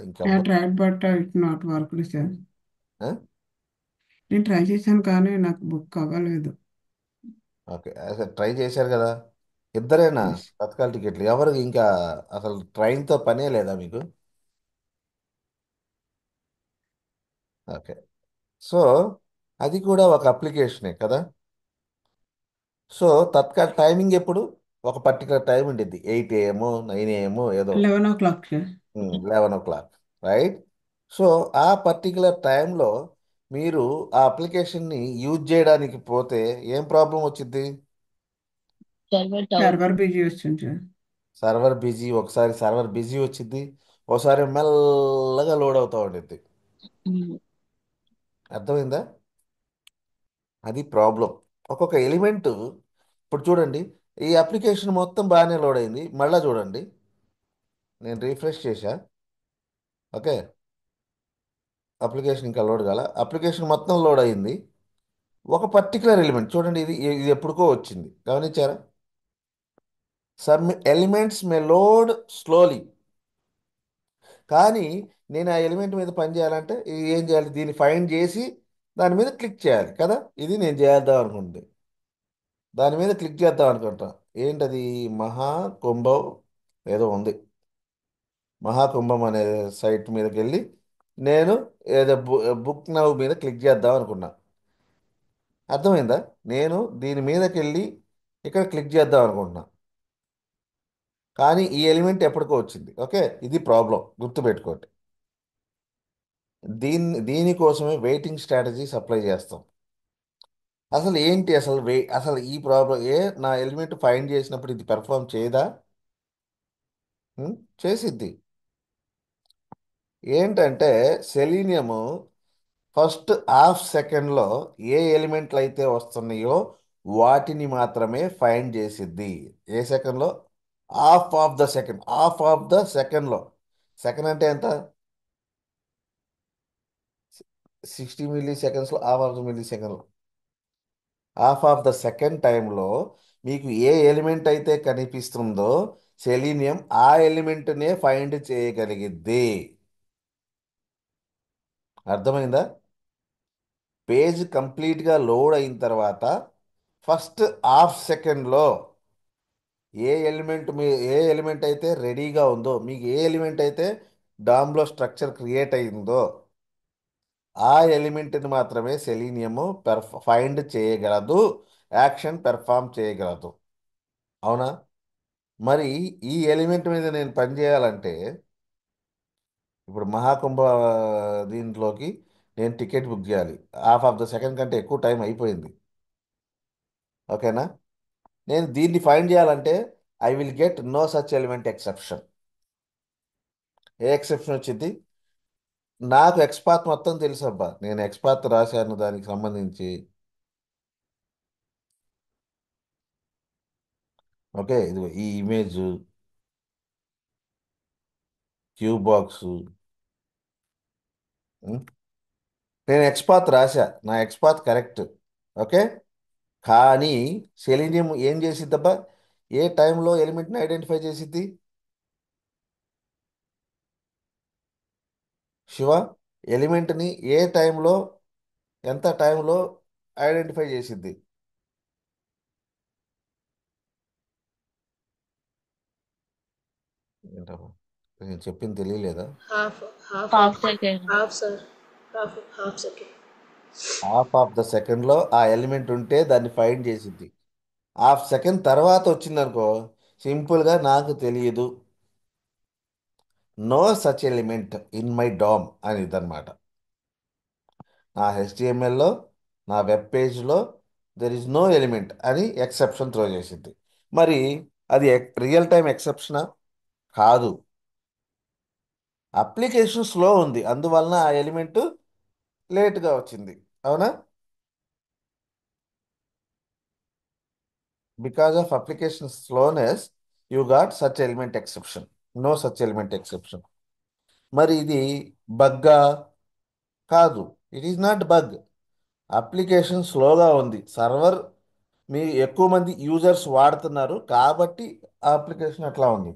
ఇంకెవరు? tried, but it not worked, sir. ఆ? నేను ట్రై చేశాను కానీ నాకు బుక్ అవ్వలేదు. ఓకే, అసలు ట్రై చేశారు కదా. ఇద్దరేనా ఎస్. తత్కాల్ టికెట్లు? ఎవరు ఇంకా అసలు ట్రైన్తో పనే లేదా మీకు? ఓకే, సో అది కూడా ఒక అప్లికేషనే కదా. సో తత్కాల్ టైమింగ్ ఎప్పుడు? ఒక పర్టికులర్ టైం ఉండిద్ది, 8 AM 9 AM ఏదో, 11 o'clock, sir. 11 o'clock, right. So ఆ పర్టికులర్ టైంలో మీరు ఆ అప్లికేషన్ని యూజ్ చేయడానికి పోతే ఏం ప్రాబ్లం వచ్చింది? Server down. సర్వర్ బిజీ వస్తుంది, సార్. Server busy. ఒకసారి సర్వర్ బిజీ వచ్చింది, ఒకసారి మెల్లగా లోడ్ అవుతూ ఉండిద్ది. అర్థమైందా? అది ప్రాబ్లం. ఒక్కొక్క ఎలిమెంట్. ఇప్పుడు చూడండి, ఈ అప్లికేషన్ మొత్తం బాగానే లోడ్ అయింది. మళ్ళీ చూడండి, నేను రీఫ్రెష్ చేశా. ఓకే, అప్లికేషన్ ఇంకా లోడ్ కాల. అప్లికేషన్ మొత్తం లోడ్ అయింది. ఒక పర్టికులర్ ఎలిమెంట్ చూడండి, ఇది ఇది ఎప్పుడుకో వచ్చింది, గమనించారా? సమ్ ఎలిమెంట్స్ మే లోడ్ స్లోలీ. కానీ నేను ఆ ఎలిమెంట్ మీద పని చేయాలంటే ఇది ఏం చేయాలి? దీన్ని ఫైండ్ చేసి దాని మీద క్లిక్ చేయాలి కదా. ఇది నేను చేద్దాం అనుకుంది, దాని మీద క్లిక్ చేద్దాం అనుకుంటా. ఏంటది? మహాకుంభం ఏదో ఉంది. మహాకుంభం అనే సైట్ మీదకి వెళ్ళి నేను ఏదో బుక్ నౌ మీద క్లిక్ చేద్దాం అనుకున్నా. అర్థమైందా? నేను దీని మీదకి వెళ్ళి ఇక్కడ క్లిక్ చేద్దాం అనుకుంటున్నా, కానీ ఈ ఎలిమెంట్ ఎప్పటికో వచ్చింది. ఓకే, ఇది ప్రాబ్లం, గుర్తుపెట్టుకోండి. దీనికోసమే వెయిటింగ్ స్ట్రాటజీస్ అప్లై చేస్తాం. అసలు ఏంటి అసలు అసలు ఈ ప్రాబ్లం నా ఎలిమెంట్ ఫైండ్ చేసినప్పుడు ఇది పెర్ఫామ్ చేయదా? చేసిద్ది. ఏంటంటే సెలీనియము ఫస్ట్ హాఫ్ సెకండ్లో ఏ ఎలిమెంట్లు అయితే వస్తున్నాయో వాటిని మాత్రమే ఫైండ్ చేసిద్ది. ఏ సెకండ్లో? Half of the second. Half of the సెకండ్లో. సెకండ్ అంటే ఎంత? 60 milli secondsలో హాఫ్ ఆఫ్ ద మిల్లీ సెకండ్లో. హాఫ్ ఆఫ్ ద సెకండ్ టైంలో మీకు ఏ ఎలిమెంట్ అయితే కనిపిస్తుందో సెలీనియం ఆ ఎలిమెంట్నే ఫైండ్ చేయగలిగిద్ది. అర్థమైందా? పేజ్ కంప్లీట్గా లోడ్ అయిన తర్వాత ఫస్ట్ హాఫ్ సెకండ్లో ఏ ఎలిమెంట్ అయితే రెడీగా ఉందో, మీకు ఏ ఎలిమెంట్ అయితే డామ్లో స్ట్రక్చర్ క్రియేట్ అయిందో ఆ ఎలిమెంట్ని మాత్రమే సెలీనియము ఫైండ్ చేయగలదు, యాక్షన్ పెర్ఫామ్ చేయగలదు. అవునా? మరి ఈ ఎలిమెంట్ మీద నేను పని చేయాలంటే ఇప్పుడు మహాకుంభ దీంట్లోకి నేను టికెట్ బుక్ చేయాలి. హాఫ్ ఆఫ్ ద సెకండ్ కంటే ఎక్కువ టైం అయిపోయింది. ఓకేనా? నేను దీన్ని ఫైండ్ చేయాలంటే I will get no such element exception. ఏ ఎక్సెప్షన్ వచ్చింది? నాకు ఎక్స్పాత్ మొత్తం తెలుసు అబ్బా, నేను ఎక్స్పాత్ రాశాను దానికి సంబంధించి. ఓకే, ఇది ఈ ఇమేజ్ క్యూ బాక్స్, నేను ఎక్స్పాత్ రాశా, నా ఎక్స్పాత్ కరెక్ట్. ఓకే, కానీ సెలీనియం ఏం చేసిద్దబ్బా? ఏ టైంలో ఎలిమెంట్ని ఐడెంటిఫై చేసిద్ది? శివ, ఎలిమెంట్ని ఏ టైంలో, ఎంత టైంలో ఐడెంటిఫై చేసిద్ది? ఏంటమ్మా, నేను చెప్పింది తెలియలేదా? Half, half Half of, second. half, sir. Half second. Half of the సెకండ్లో ఆ ఎలిమెంట్ ఉంటే దాన్ని ఫైండ్ చేసిద్ది. హాఫ్ సెకండ్ తర్వాత వచ్చిందనుకో, సింపుల్గా నాకు తెలియదు, no such element in my DOM అని ఇదన్నమాట. నా హెచ్టిఎంఎల్లో, నా వెబ్ పేజ్లో దెర్ ఇస్ నో ఎలిమెంట్ అని ఎక్సెప్షన్ త్రో చేసిద్ది. మరి అది రియల్ టైం ఎక్సెప్షనా? కాదు. అప్లికేషన్ స్లో ఉంది, అందువలన ఆ ఎలిమెంట్ లేట్గా వచ్చింది. అవునా? Because of application slowness you got such element exception, no such element exception. మరి ఇది బగ్గా? కాదు, it is not bug. Application స్లోగా ఉంది, సర్వర్ మీ ఎక్కువ మంది యూజర్స్ వాడుతున్నారు కాబట్టి ఆ అప్లికేషన్ అట్లా ఉంది.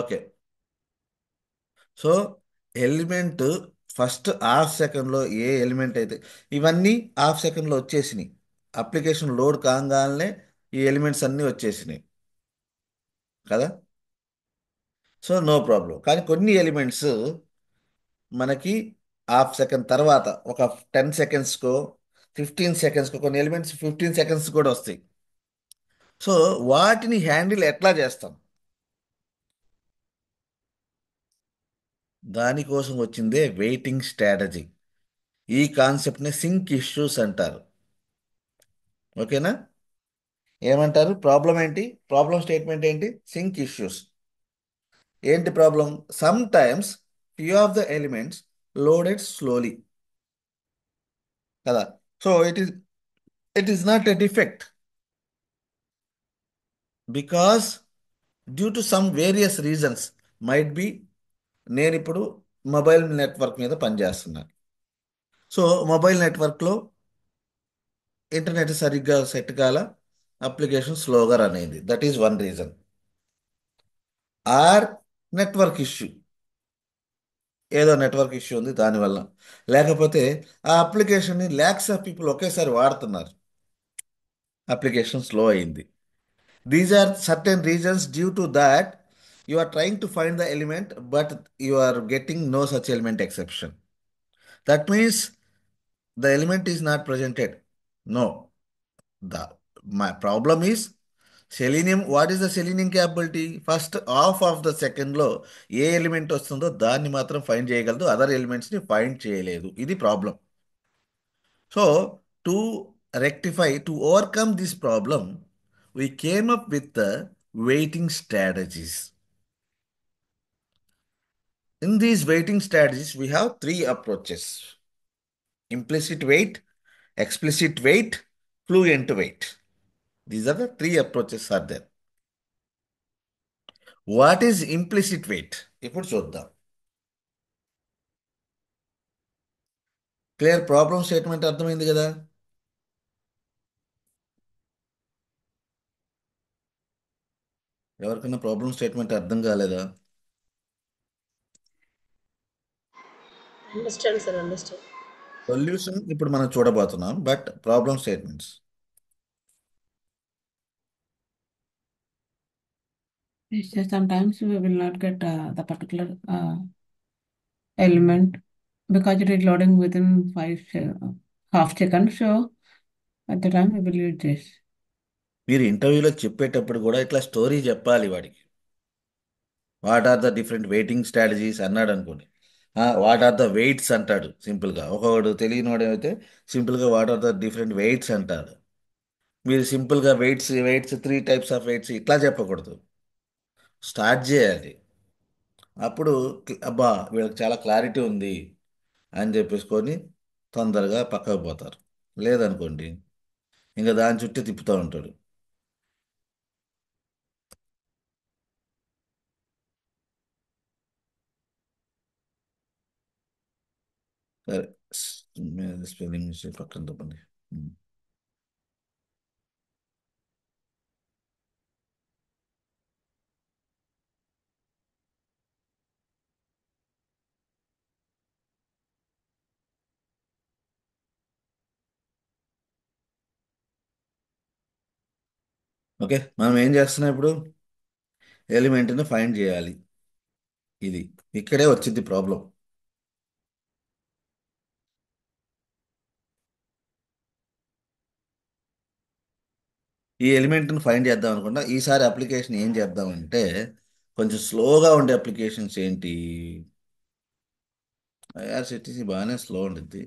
Okay. So element first half సెకండ్లో ఏ ఎలిమెంట్ అయితే, ఇవన్నీ హాఫ్ సెకండ్లో వచ్చేసినాయి. అప్లికేషన్ లోడ్ కాగానే ఈ ఎలిమెంట్స్ అన్నీ వచ్చేసినాయి కదా. So no problem. కానీ కొన్ని ఎలిమెంట్స్ మనకి హాఫ్ సెకండ్ తర్వాత ఒక 10 సెకండ్స్కో 15 సెకండ్స్కో, కొన్ని ఎలిమెంట్స్ 15 సెకండ్స్ కూడా వస్తాయి. సో వాటిని హ్యాండిల్ ఎట్లా చేస్తాం? దానికోసం వచ్చిందే వెయిటింగ్ స్ట్రాటజీ. ఈ కాన్సెప్ట్ని సింక్ ఇష్యూస్ అంటారు. ఓకేనా? ఏమంటారు? ప్రాబ్లం ఏంటి? ప్రాబ్లం స్టేట్మెంట్ ఏంటి? Sync issues. ఏంటి problem? Some times few of the elements loaded slowly కదా. So it is not a defect because due to some various reasons. Might be, నేను ఇప్పుడు మొబైల్ నెట్వర్క్ మీద పనిచేస్తున్నాను. సో మొబైల్ నెట్వర్క్లో internet సరిగ్గా set కాల, application స్లోగా రన్ అయింది. That is one reason. Or network issue, ఏదో నెట్వర్క్ ఇష్యూ ఉంది దానివల్ల. లేకపోతే ఆ అప్లికేషన్ని ల్యాక్స్ ఆఫ్ పీపుల్ ఒకేసారి వాడుతున్నారు, అప్లికేషన్ స్లో అయింది. These are certain reasons. Due to that you are trying to find the element but you are getting no such element exception. That means the element is not presented. No, the my problem is Selenium. What is the Selenium capability? First half of the సెకండ్లో ఏ element వస్తుందో దాన్ని మాత్రం find చేయగలదు, other ఎలిమెంట్స్ని find చేయలేదు. ఇది problem. So to rectify, to overcome this problem, we came up with the waiting strategies. In these weighting strategies, we have three approaches: implicit weight, explicit weight, fluent weight. These are the three approaches are there. What is implicit weight? ఇప్పుడు చూద్దాం. Clear problem statement అర్థమైంది కదా? ఎవరికైనా problem statement అర్థం కాలేదా? Understand, sir. Understand. Solution ఇప్పుడు మనం చూడబోతున్నాం, but problem statements. Sometimes we will not get the particular element because it is loading within half seconds. So at the time we will use this. మీరు ఇంటర్వ్యూలో చెప్పేటప్పుడు కూడా ఇట్లా స్టోరీ చెప్పాలి వాడికి. What are the different waiting strategies అన్నాడు అనుకోండి, what are the weights అంటాడు సింపుల్గా. ఒకవాడు తెలియనివాడు అయితే సింపుల్గా what are the different waits అంటాడు. మీరు సింపుల్గా waits waits 3 types of waits ఇట్లా చెప్పకూడదు, స్టార్ట్ చేయాలి. అప్పుడు అబ్బా వీళ్ళకి చాలా క్లారిటీ ఉంది అని చెప్పేసుకొని తొందరగా పక్కకు పోతారు. లేదనుకోండి ఇంకా దాని చుట్టూ తిప్పుతూ ఉంటాడు. సరే, స్పెల్లింగ్ మిస్టేక్ పక్కన తప్పండి. ఓకే, మనం ఏం చేస్తున్నాం ఇప్పుడు? ఎలిమెంట్ని ఫైండ్ చేయాలి. ఇది ఇక్కడే వచ్చింది ప్రాబ్లం. ఈ ఎలిమెంట్ని ఫైండ్ చేద్దాం అనుకుంటా. ఈసారి అప్లికేషన్ ఏం చేద్దామంటే కొంచెం స్లోగా ఉండే అప్లికేషన్స్ ఏంటి? ఐఆర్సిటీసీ బాగానే స్లో ఉంటుంది.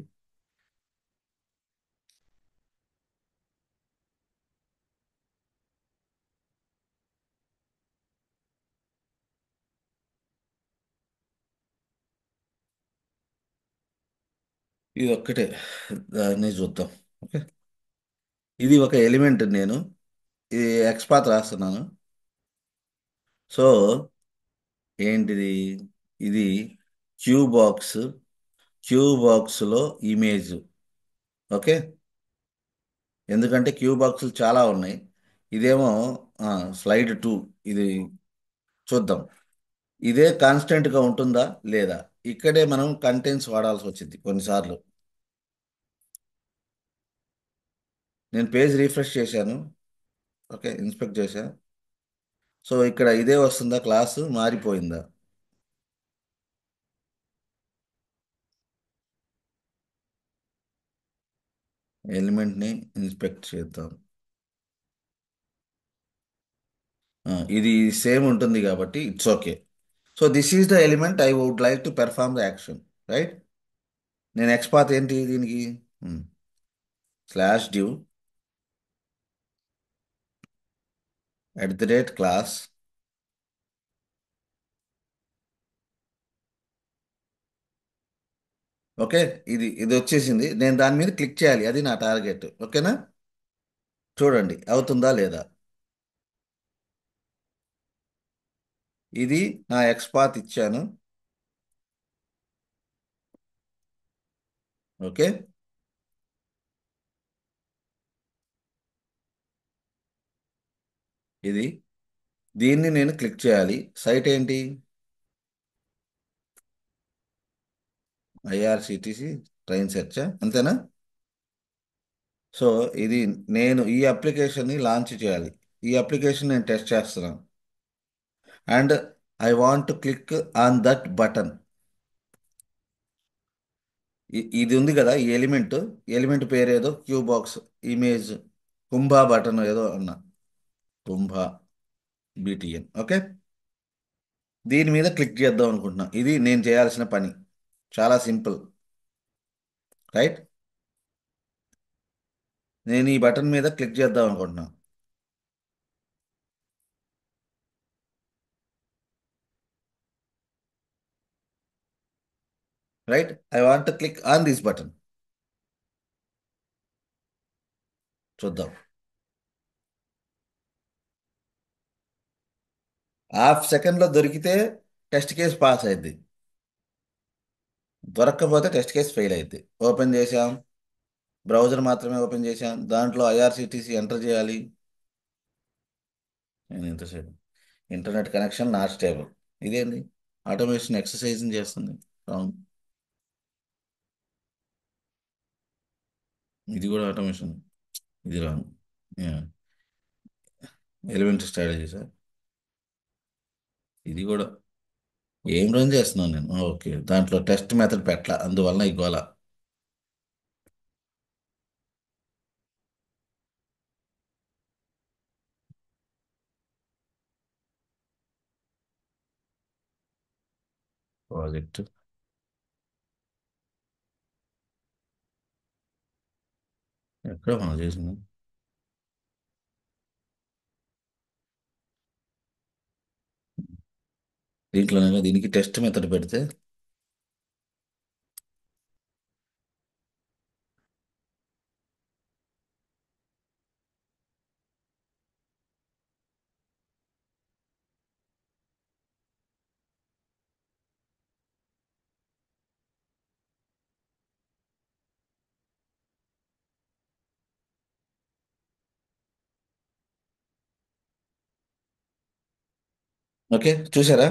ఇది ఒక్కటే, దాన్ని చూద్దాం. ఓకే, ఇది ఒక ఎలిమెంట్. నేను ఇది ఎక్స్పాత్ రాస్తున్నాను. సో ఏంటిది? ఇది క్యూ బాక్స్. క్యూ బాక్స్లో ఇమేజ్. ఓకే, ఎందుకంటే క్యూ బాక్సులు చాలా ఉన్నాయి. ఇదేమో స్లైడ్ 2. ఇది చూద్దాం, ఇదే కాన్స్టెంట్గా ఉంటుందా లేదా. ఇక్కడే మనం కంటెంట్స్ వాడాల్సి వచ్చింది కొన్నిసార్లు. నేను పేజ్ రీఫ్రెష్ చేశాను. ఓకే, ఇన్స్పెక్ట్ చేశాను. సో ఇక్కడ ఇదే వస్తుందా? క్లాసు మారిపోయిందా? ఎలిమెంట్ని ఇన్స్పెక్ట్ చేద్దాం. ఇది సేమ్ ఉంటుంది కాబట్టి it's okay. So this is the element I would like to perform the action, right? నేను ఎక్స్పాత్ ఏంటి దీనికి? Slash due @class. ఓకే, ఇది ఇది వచ్చేసింది. నేను దాని మీద క్లిక్ చేయాలి, అది నా టార్గెట్. ఓకేనా? చూడండి అవుతుందా లేదా. ఇది నా ఎక్స్పాత్ ఇచ్చాను. ఓకే, ఇది దీన్ని నేను క్లిక్ చేయాలి. సైట్ ఏంటి? ఐఆర్సిటిసి ట్రైన్ సెర్చ్, అంతేనా? సో ఇది నేను ఈ అప్లికేషన్ని లాంచ్ చేయాలి. ఈ అప్లికేషన్ నేను టెస్ట్ చేస్తున్నాను. And I want to click on that button. ఇది ఉంది కదా ఈ ఎలిమెంట్. ఎలిమెంట్ పేరు ఏదో Q box image Kumbha button ఏదో అన్నా, కుంభా బీటీఎన్. ఓకే, దీని మీద క్లిక్ చేద్దాం అనుకుంటున్నా. ఇది నేను చేయాల్సిన పని. చాలా సింపుల్, రైట్? నేను ఈ బటన్ మీద క్లిక్ చేద్దాం అనుకుంటున్నా. Right. I want click on this button. చూద్దాం. హాఫ్ సెకండ్లో దొరికితే టెస్ట్ కేస్ పాస్ అయింది, దొరక్కపోతే టెస్ట్ కేస్ ఫెయిల్ అయింది. ఓపెన్ చేసాం, బ్రౌజర్ మాత్రమే ఓపెన్ చేసాం, దాంట్లో ఐఆర్సిటీసీ ఎంటర్ చేయాలి. నేను ఇంతసేపు ఇంటర్నెట్ కనెక్షన్ నాట్ స్టేబుల్. ఇదేంది, ఆటోమేషన్ ఎక్సర్సైజ్ చేస్తుంది. రాంగ్. ఇది కూడా ఆటోమేషన్, ఇది రాంగ్. ఎలిమెంటరీ స్ట్రాటజీ సార్, ఇది కూడా ఏం రన్ చేస్తున్నాను నేను. ఓకే, దాంట్లో టెస్ట్ మెథడ్ పెట్టాల, అందువలన ఈ గోల. ప్రాజెక్ట్ ఎక్కడ మనం చేసింది, దీంట్లోనే. దీనికి టెస్ట్ మెథడ్ పెడితే ఓకే. చూసారా,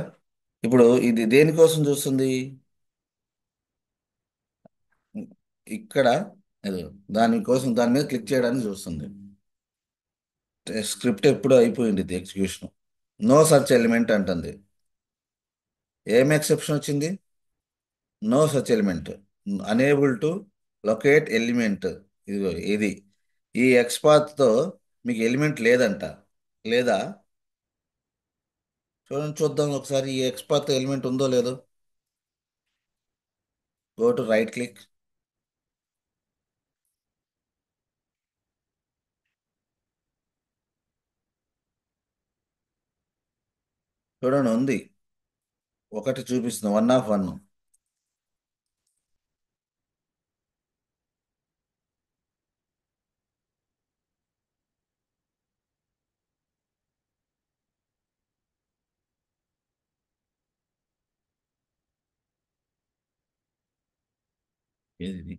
ఇప్పుడు ఇది దేనికోసం చూస్తుంది, ఇక్కడ ఏదో దానికోసం, దాని మీద క్లిక్ చేయడానికి చూస్తుంది. స్క్రిప్ట్ ఎప్పుడు అయిపోయింది ఎగ్జిక్యూషన్. నో సర్చ్ ఎలిమెంట్ అంటుంది. ఏం ఎక్సెప్షన్ వచ్చింది, no such element, unable to locate element. ఇదిగో ఇది, ఈ ఎక్స్పాత్తో మీకు ఎలిమెంట్ లేదంట. లేదా చూడండి, చూద్దాం ఒకసారి ఈ ఎక్స్పాత్ ఎలిమెంట్ ఉందో లేదో. గో టు రైట్ క్లిక్, చూడండి ఉంది, ఒకటి చూపిస్తుంది, 1 of 1. ఏది ఇది?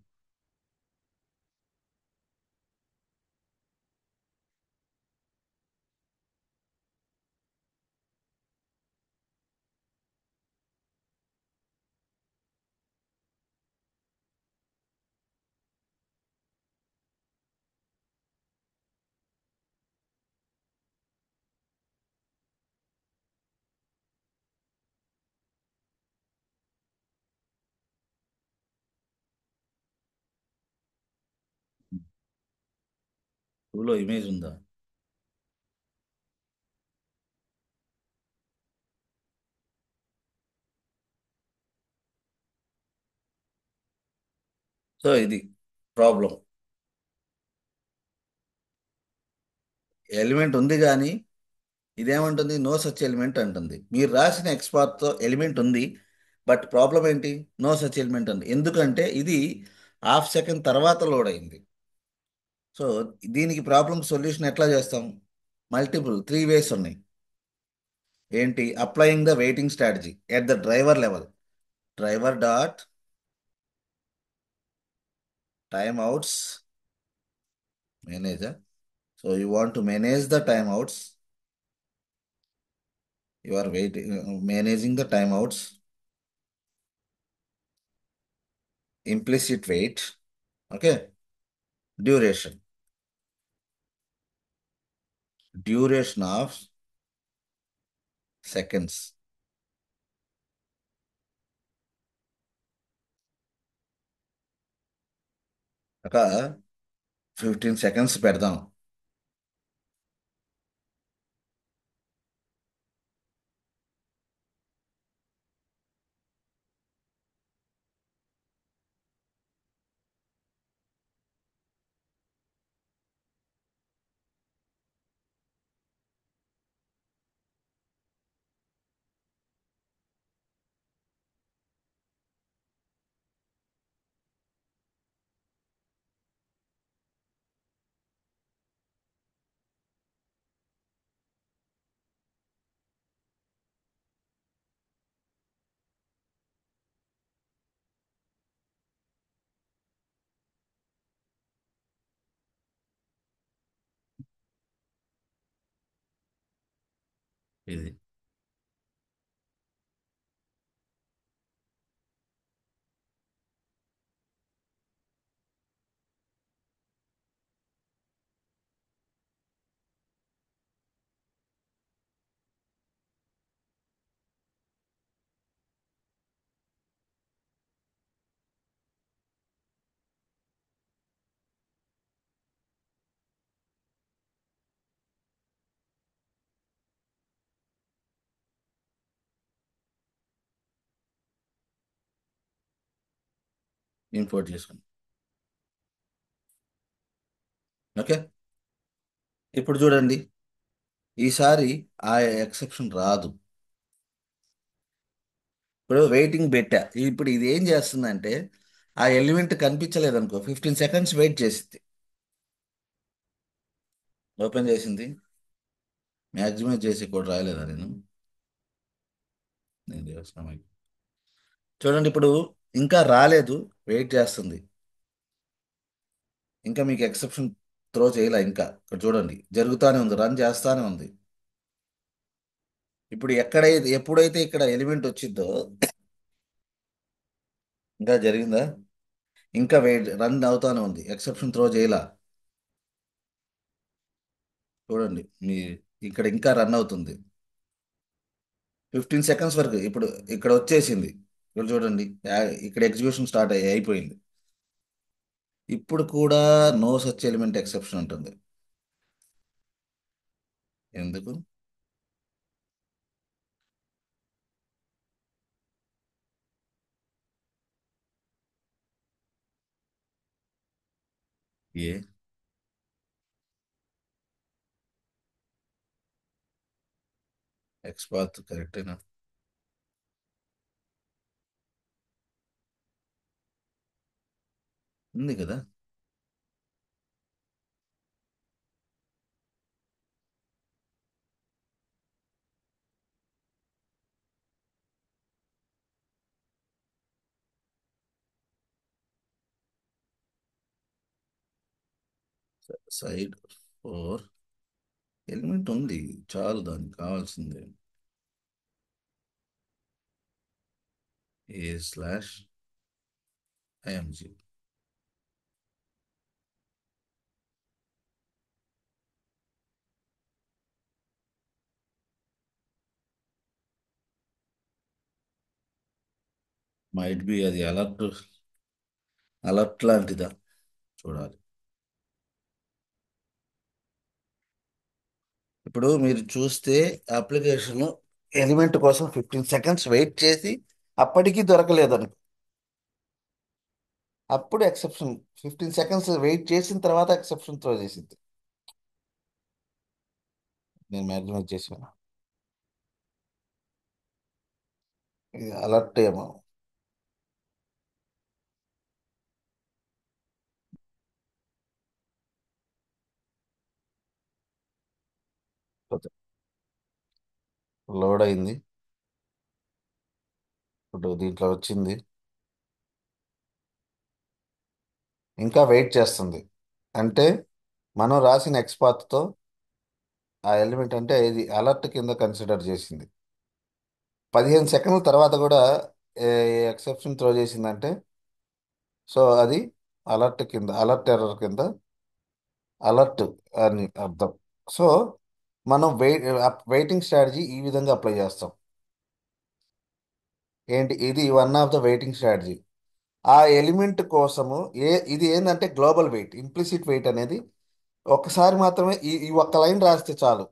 టూలో ఇమేజ్ ఉందా? సో ఇది ప్రాబ్లం. ఎలిమెంట్ ఉంది కానీ ఇదేమంటుంది, నో సచ్ ఎలిమెంట్ అంటుంది. మీరు రాసిన ఎక్స్పాత్తో ఎలిమెంట్ ఉంది, బట్ ప్రాబ్లం ఏంటి, నో సచ్ ఎలిమెంట్ అంది. ఎందుకంటే ఇది హాఫ్ సెకండ్ తర్వాత లోడ్ అయింది. సో దీనికి ప్రాబ్లం సొల్యూషన్ ఎట్లా చేస్తాం, మల్టిపుల్ 3 ways ఉన్నాయి. ఏంటి, applying the waiting strategy at the driver level. Driver dot time outs manager. So you want to manage the time outs, you are waiting, managing the time outs, implicit wait. Okay, duration, duration of seconds. ఒక 15 seconds పెడదాం. ఇది import చేసుకోండి. Okay, ఇప్పుడు చూడండి, ఈసారి ఆ exception రాదు. ఇప్పుడు వెయిటింగ్ పెట్టా. ఇప్పుడు ఇది ఏం చేస్తుందంటే ఆ ఎలిమెంట్ కనిపించలేదు అనుకో, 15 సెకండ్స్ వెయిట్ చేసింది. ఓపెన్ చేసింది, మ్యాక్సిమైజ్ చేసి కూడా రాయలేదా నేను? నేను చేస్తాను. చూడండి, ఇప్పుడు ఇంకా రాలేదు, వెయిట్ చేస్తుంది. ఇంకా మీకు ఎక్సెప్షన్ త్రో చేయలే. ఇంకా ఇక్కడ చూడండి, జరుగుతానే ఉంది, రన్ చేస్తానే ఉంది. ఇప్పుడు ఎప్పుడైతే ఇక్కడ ఎలిమెంట్ వచ్చిందో, ఇంకా జరిగిందా? ఇంకా వెయిట్ రన్ అవుతానే ఉంది, ఎక్సెప్షన్ త్రో చేయలా. చూడండి, మీ ఇక్కడ ఇంకా రన్ అవుతుంది 15 సెకండ్స్ వరకు. ఇప్పుడు ఇక్కడ వచ్చేసింది. ఇక్కడ చూడండి, ఇక్కడ ఎగ్జిక్యూషన్ స్టార్ట్ అయిపోయింది. ఇప్పుడు కూడా నో సచ్ ఎలిమెంట్ ఎక్సెప్షన్ ఉంటుంది. ఎందుకు? ఏ ఎక్స్పాత్ కరెక్టేనా? ఉంది కదా. సైడ్ 4 ఎలిమెంట్ ఉంది, చాలు దానికి కావాల్సిందే. A/img. మైట్ బి అది అలర్ట్, అలర్ట్ లాంటిదా, చూడాలి. ఇప్పుడు మీరు చూస్తే అప్లికేషన్ ఎలిమెంట్ కోసం 15 సెకండ్స్ వెయిట్ చేసి అప్పటికీ దొరకలేదని, అప్పుడు ఎక్సెప్షన్ 15 సెకండ్స్ వెయిట్ చేసిన తర్వాత ఎక్సెప్షన్ త్రో చేసింది. నేను మ్యాక్సిమైజ్ చేసాను. ఇది అలర్ట్ ఏమో. లోడ్ అయింది, ఇప్పుడు దీంట్లో వచ్చింది, ఇంకా వెయిట్ చేస్తుంది. అంటే మనం రాసిన ఎక్స్పాత్తో ఆ ఎలిమెంట్ అంటే ఇది అలర్ట్ కింద కన్సిడర్ చేసింది. 15 సెకండ్ల తర్వాత కూడా ఎక్సెప్షన్ త్రో చేసిందంటే, సో అది అలర్ట్ కింద, అలర్ట్ ఎర్రర్ కింద, అలర్ట్ అని అర్థం. సో మనం వెయిటింగ్ స్ట్రాటజీ ఈ విధంగా అప్లై చేస్తాం. ఏంటి ఇది? One of the waiting strategy. ఆ ఎలిమెంట్ కోసము ఇది ఏంటంటే గ్లోబల్ వెయిట్, ఇంప్లిసిట్ వెయిట్ అనేది ఒక్కసారి మాత్రమే ఈ ఒక్క లైన్ రాస్తే చాలు.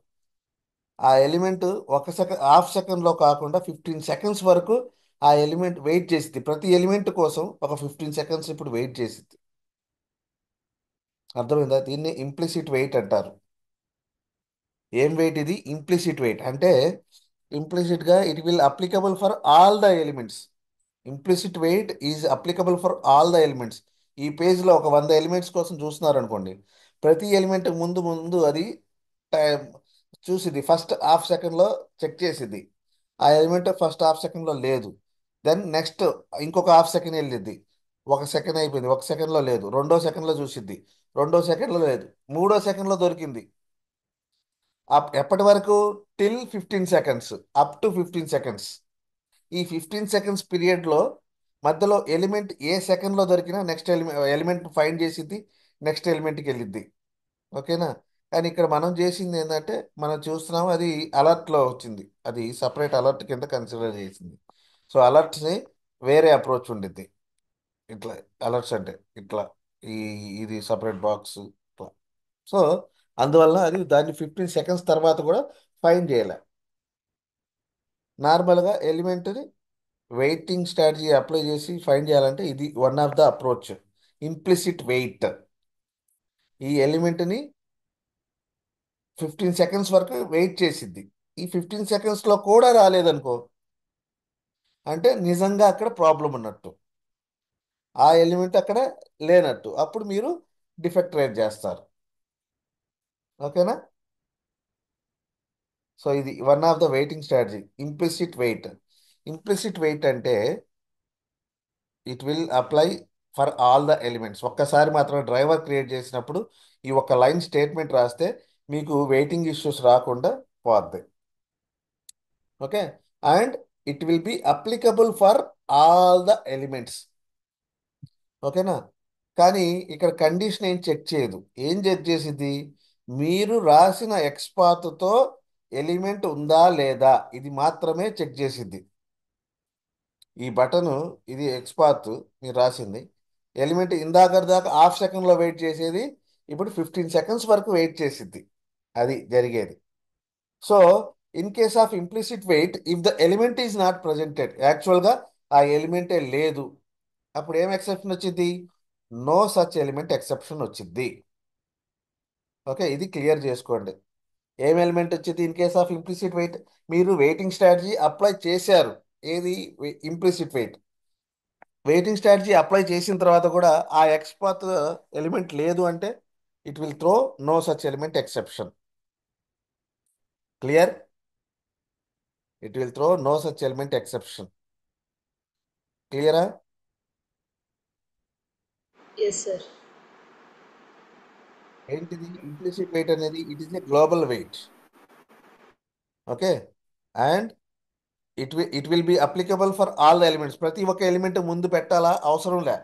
ఆ ఎలిమెంట్ 1 సెకండ్, హాఫ్ సెకండ్లో కాకుండా 15 సెకండ్స్ వరకు ఆ ఎలిమెంట్ వెయిట్ చేసింది. ప్రతి ఎలిమెంట్ కోసం ఒక 15 సెకండ్స్ ఇప్పుడు వెయిట్ చేసింది. అర్థమైందా? దీన్ని ఇంప్లిసిట్ వెయిట్ అంటారు. ఏం వెయిట్ ఇది? ఇంప్లిసిట్ వెయిట్ అంటే ఇంప్లిసిట్గా it will applicable for all the elements. Implicit wait is applicable for all the elements. ఈ పేజ్లో ఒక 100 ఎలిమెంట్స్ కోసం చూస్తున్నారు అనుకోండి, ప్రతి ఎలిమెంట్ ముందు ముందు అది టైం చూసిద్ది. ఫస్ట్ హాఫ్ సెకండ్లో చెక్ చేసిద్ది, ఆ ఎలిమెంట్ ఫస్ట్ హాఫ్ సెకండ్లో లేదు. దెన్ నెక్స్ట్ ఇంకొక హాఫ్ సెకండ్ వెళ్ళిద్ది, 1 సెకండ్ అయిపోయింది, 1 సెకండ్లో లేదు. రెండో సెకండ్లో చూసిద్ది, రెండో సెకండ్లో లేదు, మూడో సెకండ్లో దొరికింది. ఎప్పటి వరకు? Till 15 seconds, up to 15 seconds. ఈ 15 సెకండ్స్ పీరియడ్లో మధ్యలో ఎలిమెంట్ ఏ సెకండ్లో దొరికినా నెక్స్ట్ ఎలిమెంట్ ఫైండ్ చేసిద్ది, నెక్స్ట్ ఎలిమెంట్కి వెళ్ళిద్ది. ఓకేనా? కానీ ఇక్కడ మనం చేసింది ఏంటంటే, మనం చూస్తున్నాం అది అలర్ట్లో వచ్చింది, అది సపరేట్ అలర్ట్ కింద కన్సిడర్ చేసింది. సో అలర్ట్స్ని వేరే అప్రోచ్ ఉండిద్ది. ఇట్లా అలర్ట్స్ అంటే ఇట్లా, ఈ ఇది సపరేట్ బాక్స్ ఇట్లా. సో అందువల్ల అది దాన్ని 15 సెకండ్స్ తర్వాత కూడా ఫైండ్ చేయలే. నార్మల్గా ఎలిమెంట్ని వెయిటింగ్ స్ట్రాటజీ అప్లై చేసి ఫైండ్ చేయాలంటే ఇది one of the approach, implicit wait. ఈ ఎలిమెంట్ని 15 సెకండ్స్ వరకు వెయిట్ చేసిద్ది. ఈ 15 సెకండ్స్లో కూడా రాలేదనుకో, అంటే నిజంగా అక్కడ ప్రాబ్లం ఉన్నట్టు, ఆ ఎలిమెంట్ అక్కడ లేనట్టు. అప్పుడు మీరు డిఫెక్ట్ రేట్ చేస్తారు. ఓకేనా? సో ఇది one of the waiting strategy, implicit wait. Implicit wait అంటే it will apply for all the elements. ఒక్కసారి మాత్రం డ్రైవర్ క్రియేట్ చేసినప్పుడు ఈ ఒక్క లైన్ స్టేట్మెంట్ రాస్తే మీకు వెయిటింగ్ ఇష్యూస్ రాకుండా పోద్ది. Okay? And it will be applicable for all the elements. ఓకేనా? కానీ ఇక్కడ కండిషన్ ఏం చెక్ చేయదు. ఏం చెక్ చేసిద్ది? మీరు రాసిన ఎక్స్పాత్తో ఎలిమెంట్ ఉందా లేదా, ఇది మాత్రమే చెక్ చేసిద్ది. ఈ బటను, ఇది ఎక్స్పాత్ మీరు రాసింది, ఎలిమెంట్ ఇందాక దాకా హాఫ్ సెకండ్లో వెయిట్ చేసేది ఇప్పుడు 15 సెకండ్స్ వరకు వెయిట్ చేసిద్ది. అది జరిగేది. So in case of implicit wait, if the element is not presented, యాక్చువల్గా ఆ ఎలిమెంటే లేదు, అప్పుడు ఏం ఎక్సెప్షన్ వచ్చింది? నో సచ్ ఎలిమెంట్ ఎక్సెప్షన్ వచ్చింది. ఓకే, ఇది క్లియర్ చేసుకోండి. ఏం ఎలిమెంట్ వచ్చింది in case of implicit wait? మీరు వెయిటింగ్ స్ట్రాటజీ అప్లై చేశారు, ఏది? Implicit wait. Waiting strategy apply చేసిన తర్వాత కూడా ఆ ఎక్స్పాత్ ఎలిమెంట్ లేదు అంటే it will throw no such element exception. Clear? It will throw no such element exception. క్లియరా? Yes, sir. ఏంటిది ఇంప్లిసిట్ వెయిట్ అనేది? It is a global wait. Okay, and it will be applicable for all the elements. ప్రతి ఒక్క element ముందు పెట్టాలా అవసరం లే.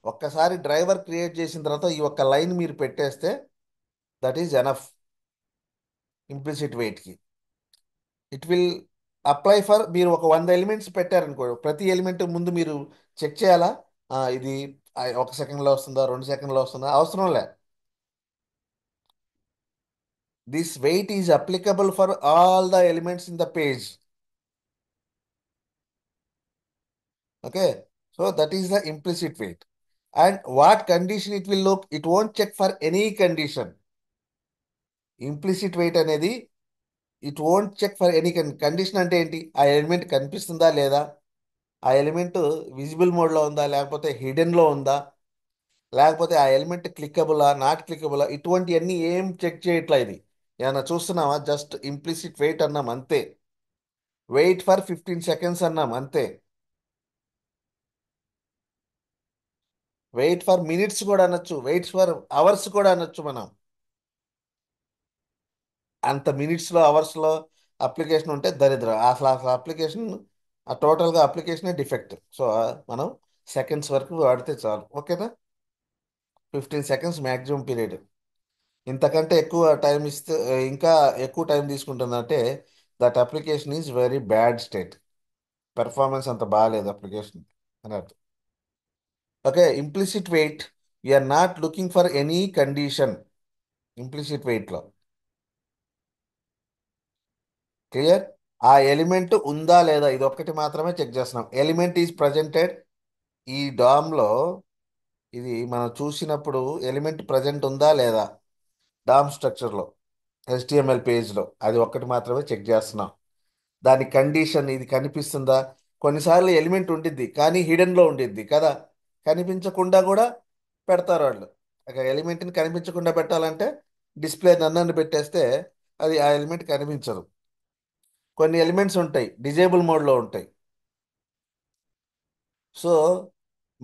ఒక్కసారి డ్రైవర్ క్రియేట్ చేసిన తర్వాత ఈ ఒక్క లైన్ మీరు పెట్టేస్తే దట్ ఈజ్ ఎనఫ్ ఇంప్లిసిట్ వెయిట్కి. ఇట్ విల్ అప్లై ఫర్, మీరు ఒక 100 ఎలిమెంట్స్ పెట్టారనుకో, ప్రతి ఎలిమెంట్ ముందు మీరు చెక్ చేయాలా, ఇది 1 సెకండ్లో వస్తుందా, 2 సెకండ్లో వస్తుందా, అవసరం లే. This wait is applicable for all the elements in the page. Okay, so that is the implicit wait. And what condition it will look? It won't check for any condition. Implicit wait అనేది it won't check for any condition. అంటే ఏంటి? ఆ element కనిపిస్తుందా లేదా, ఆ element visible మోడ్లో ఉందా, లేకపోతే హిడెన్లో ఉందా, లేకపోతే ఆ ఎలిమెంట్ క్లిక్కబులా, నాట్ క్లిక్కబులా, ఇటువంటివన్నీ ఏం చెక్ చేయట్లా. ఇది ఏమన్నా చూస్తున్నావా? జస్ట్ ఇంప్లిసిట్ వెయిట్ అన్నాం అంతే. వెయిట్ ఫర్ 15 సెకండ్స్ అన్నాం అంతే. వెయిట్ ఫర్ మినిట్స్ కూడా అనొచ్చు, వెయిట్ ఫర్ అవర్స్ కూడా అనొచ్చు మనం. అంత మినిట్స్లో అవర్స్లో అప్లికేషన్ ఉంటే దరిద్రం. అసలు అప్లికేషన్, ఆ టోటల్గా అప్లికేషనే డిఫెక్ట్. సో మనం సెకండ్స్ వరకు వాడితే చాలు. ఓకేనా? 15 సెకండ్స్ మ్యాక్సిమం పీరియడ్. ఇంతకంటే ఎక్కువ టైం ఇస్తే, ఇంకా ఎక్కువ టైం తీసుకుంటుందంటే that application is very bad state, performance అంత బాగాలేదు అప్లికేషన్ అని అర్థం. Okay, implicit wait, we're not looking for any condition implicit వెయిట్లో. క్లియర్? ఆ ఎలిమెంట్ ఉందా లేదా, ఇది ఒక్కటి మాత్రమే చెక్ చేస్తున్నాం. Element is presented. ఈ డామ్లో ఇది మనం చూసినప్పుడు ఎలిమెంట్ ప్రజెంట్ ఉందా లేదా డామ్ స్ట్రక్చర్లో, HTML పేజ్లో, అది ఒక్కటి మాత్రమే చెక్ చేస్తున్నాం. దాని కండిషన్ ఇది కనిపిస్తుందా? కొన్నిసార్లు ఎలిమెంట్ ఉండిద్ది కానీ హిడెన్లో ఉండిద్ది కదా, కనిపించకుండా కూడా పెడతారు వాళ్ళు. ఒక ఎలిమెంట్ని కనిపించకుండా పెట్టాలంటే డిస్ప్లే నన్ను పెట్టేస్తే అది ఆ ఎలిమెంట్ కనిపించదు. కొన్ని ఎలిమెంట్స్ ఉంటాయి డిజేబుల్ మోడ్లో ఉంటాయి. సో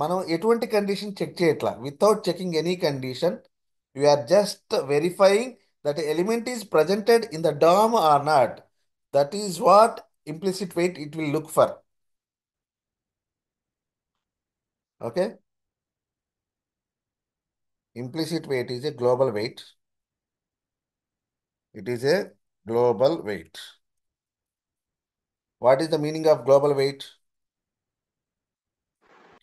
మనం ఎటువంటి కండిషన్ చెక్ చేయట్లా. Without checking any condition, we are just verifying that element is presented in the DOM or not. That is what implicit weight it will look for. Okay? Implicit weight is a global weight. It is a global weight. What is the meaning of global weight?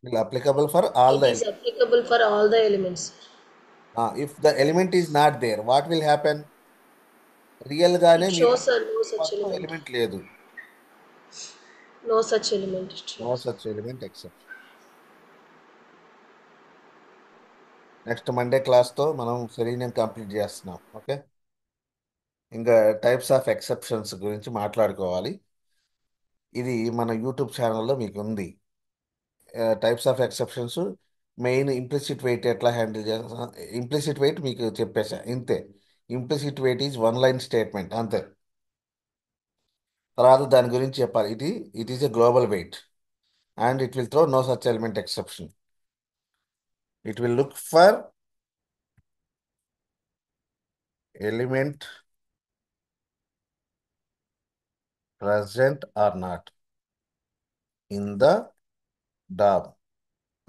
It will applicable for all It the is applicable for all the elements. if the element is not there, what will happen? Real గానే It మీరు shows no such మొత్తం element. Element లేదు. No such element. It no shows. Such element except. Next Monday క్లాస్తో మనం Selenium complete చేస్తున్నాం. Okay, ఇంకా types of exceptions గురించి మాట్లాడుకోవాలి. ఇది మన యూట్యూబ్ ఛానల్లో మీకు ఉంది. Types of exceptions, main implicit wait ఎట్లా హ్యాండిల్ చేస్తా. ఇంప్లిసిట్ వెయిట్ మీకు చెప్పేసా, ఇంతే. Implicit wait is one line statement, అంతే. తర్వాత దాని గురించి చెప్పాలి. It is a global wait and it will throw no such element exception. It will look for element present or not in the DOM.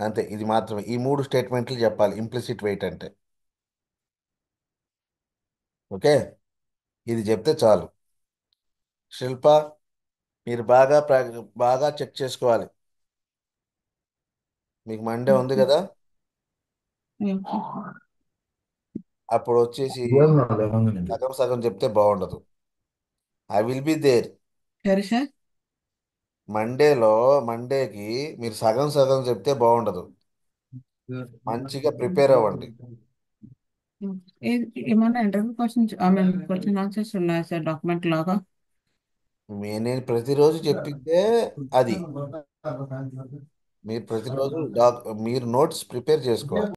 అంతే, ఇది మాత్రమే. ఈ మూడు స్టేట్మెంట్లు చెప్పాలి ఇంప్లిసిట్ వెయిట్ అంటే. ఓకే, ఇది చెప్తే చాలు. శిల్ప, మీరు బాగా చెక్ చేసుకోవాలి. మీకు మండే ఉంది కదా, అప్పుడు వచ్చేసి సగం సగం చెప్తే బాగుండదు. I will be there. సరే సార్. మండేకి మీరు సగం సగం చెప్తే బాగుండదు. మంచిగా ప్రిపేర్ అవ్వండి. ఏమన్నా ఇంటర్వ్యూ క్వశ్చన్స్ క్వశ్చన్ ఆన్సర్స్ ఉన్నాయా సార్ డాక్యుమెంట్ లాగా? నేను ప్రతిరోజు చెప్పిందే అది. మీరు ప్రతిరోజు మీరు నోట్స్ ప్రిపేర్ చేసుకోవాలి.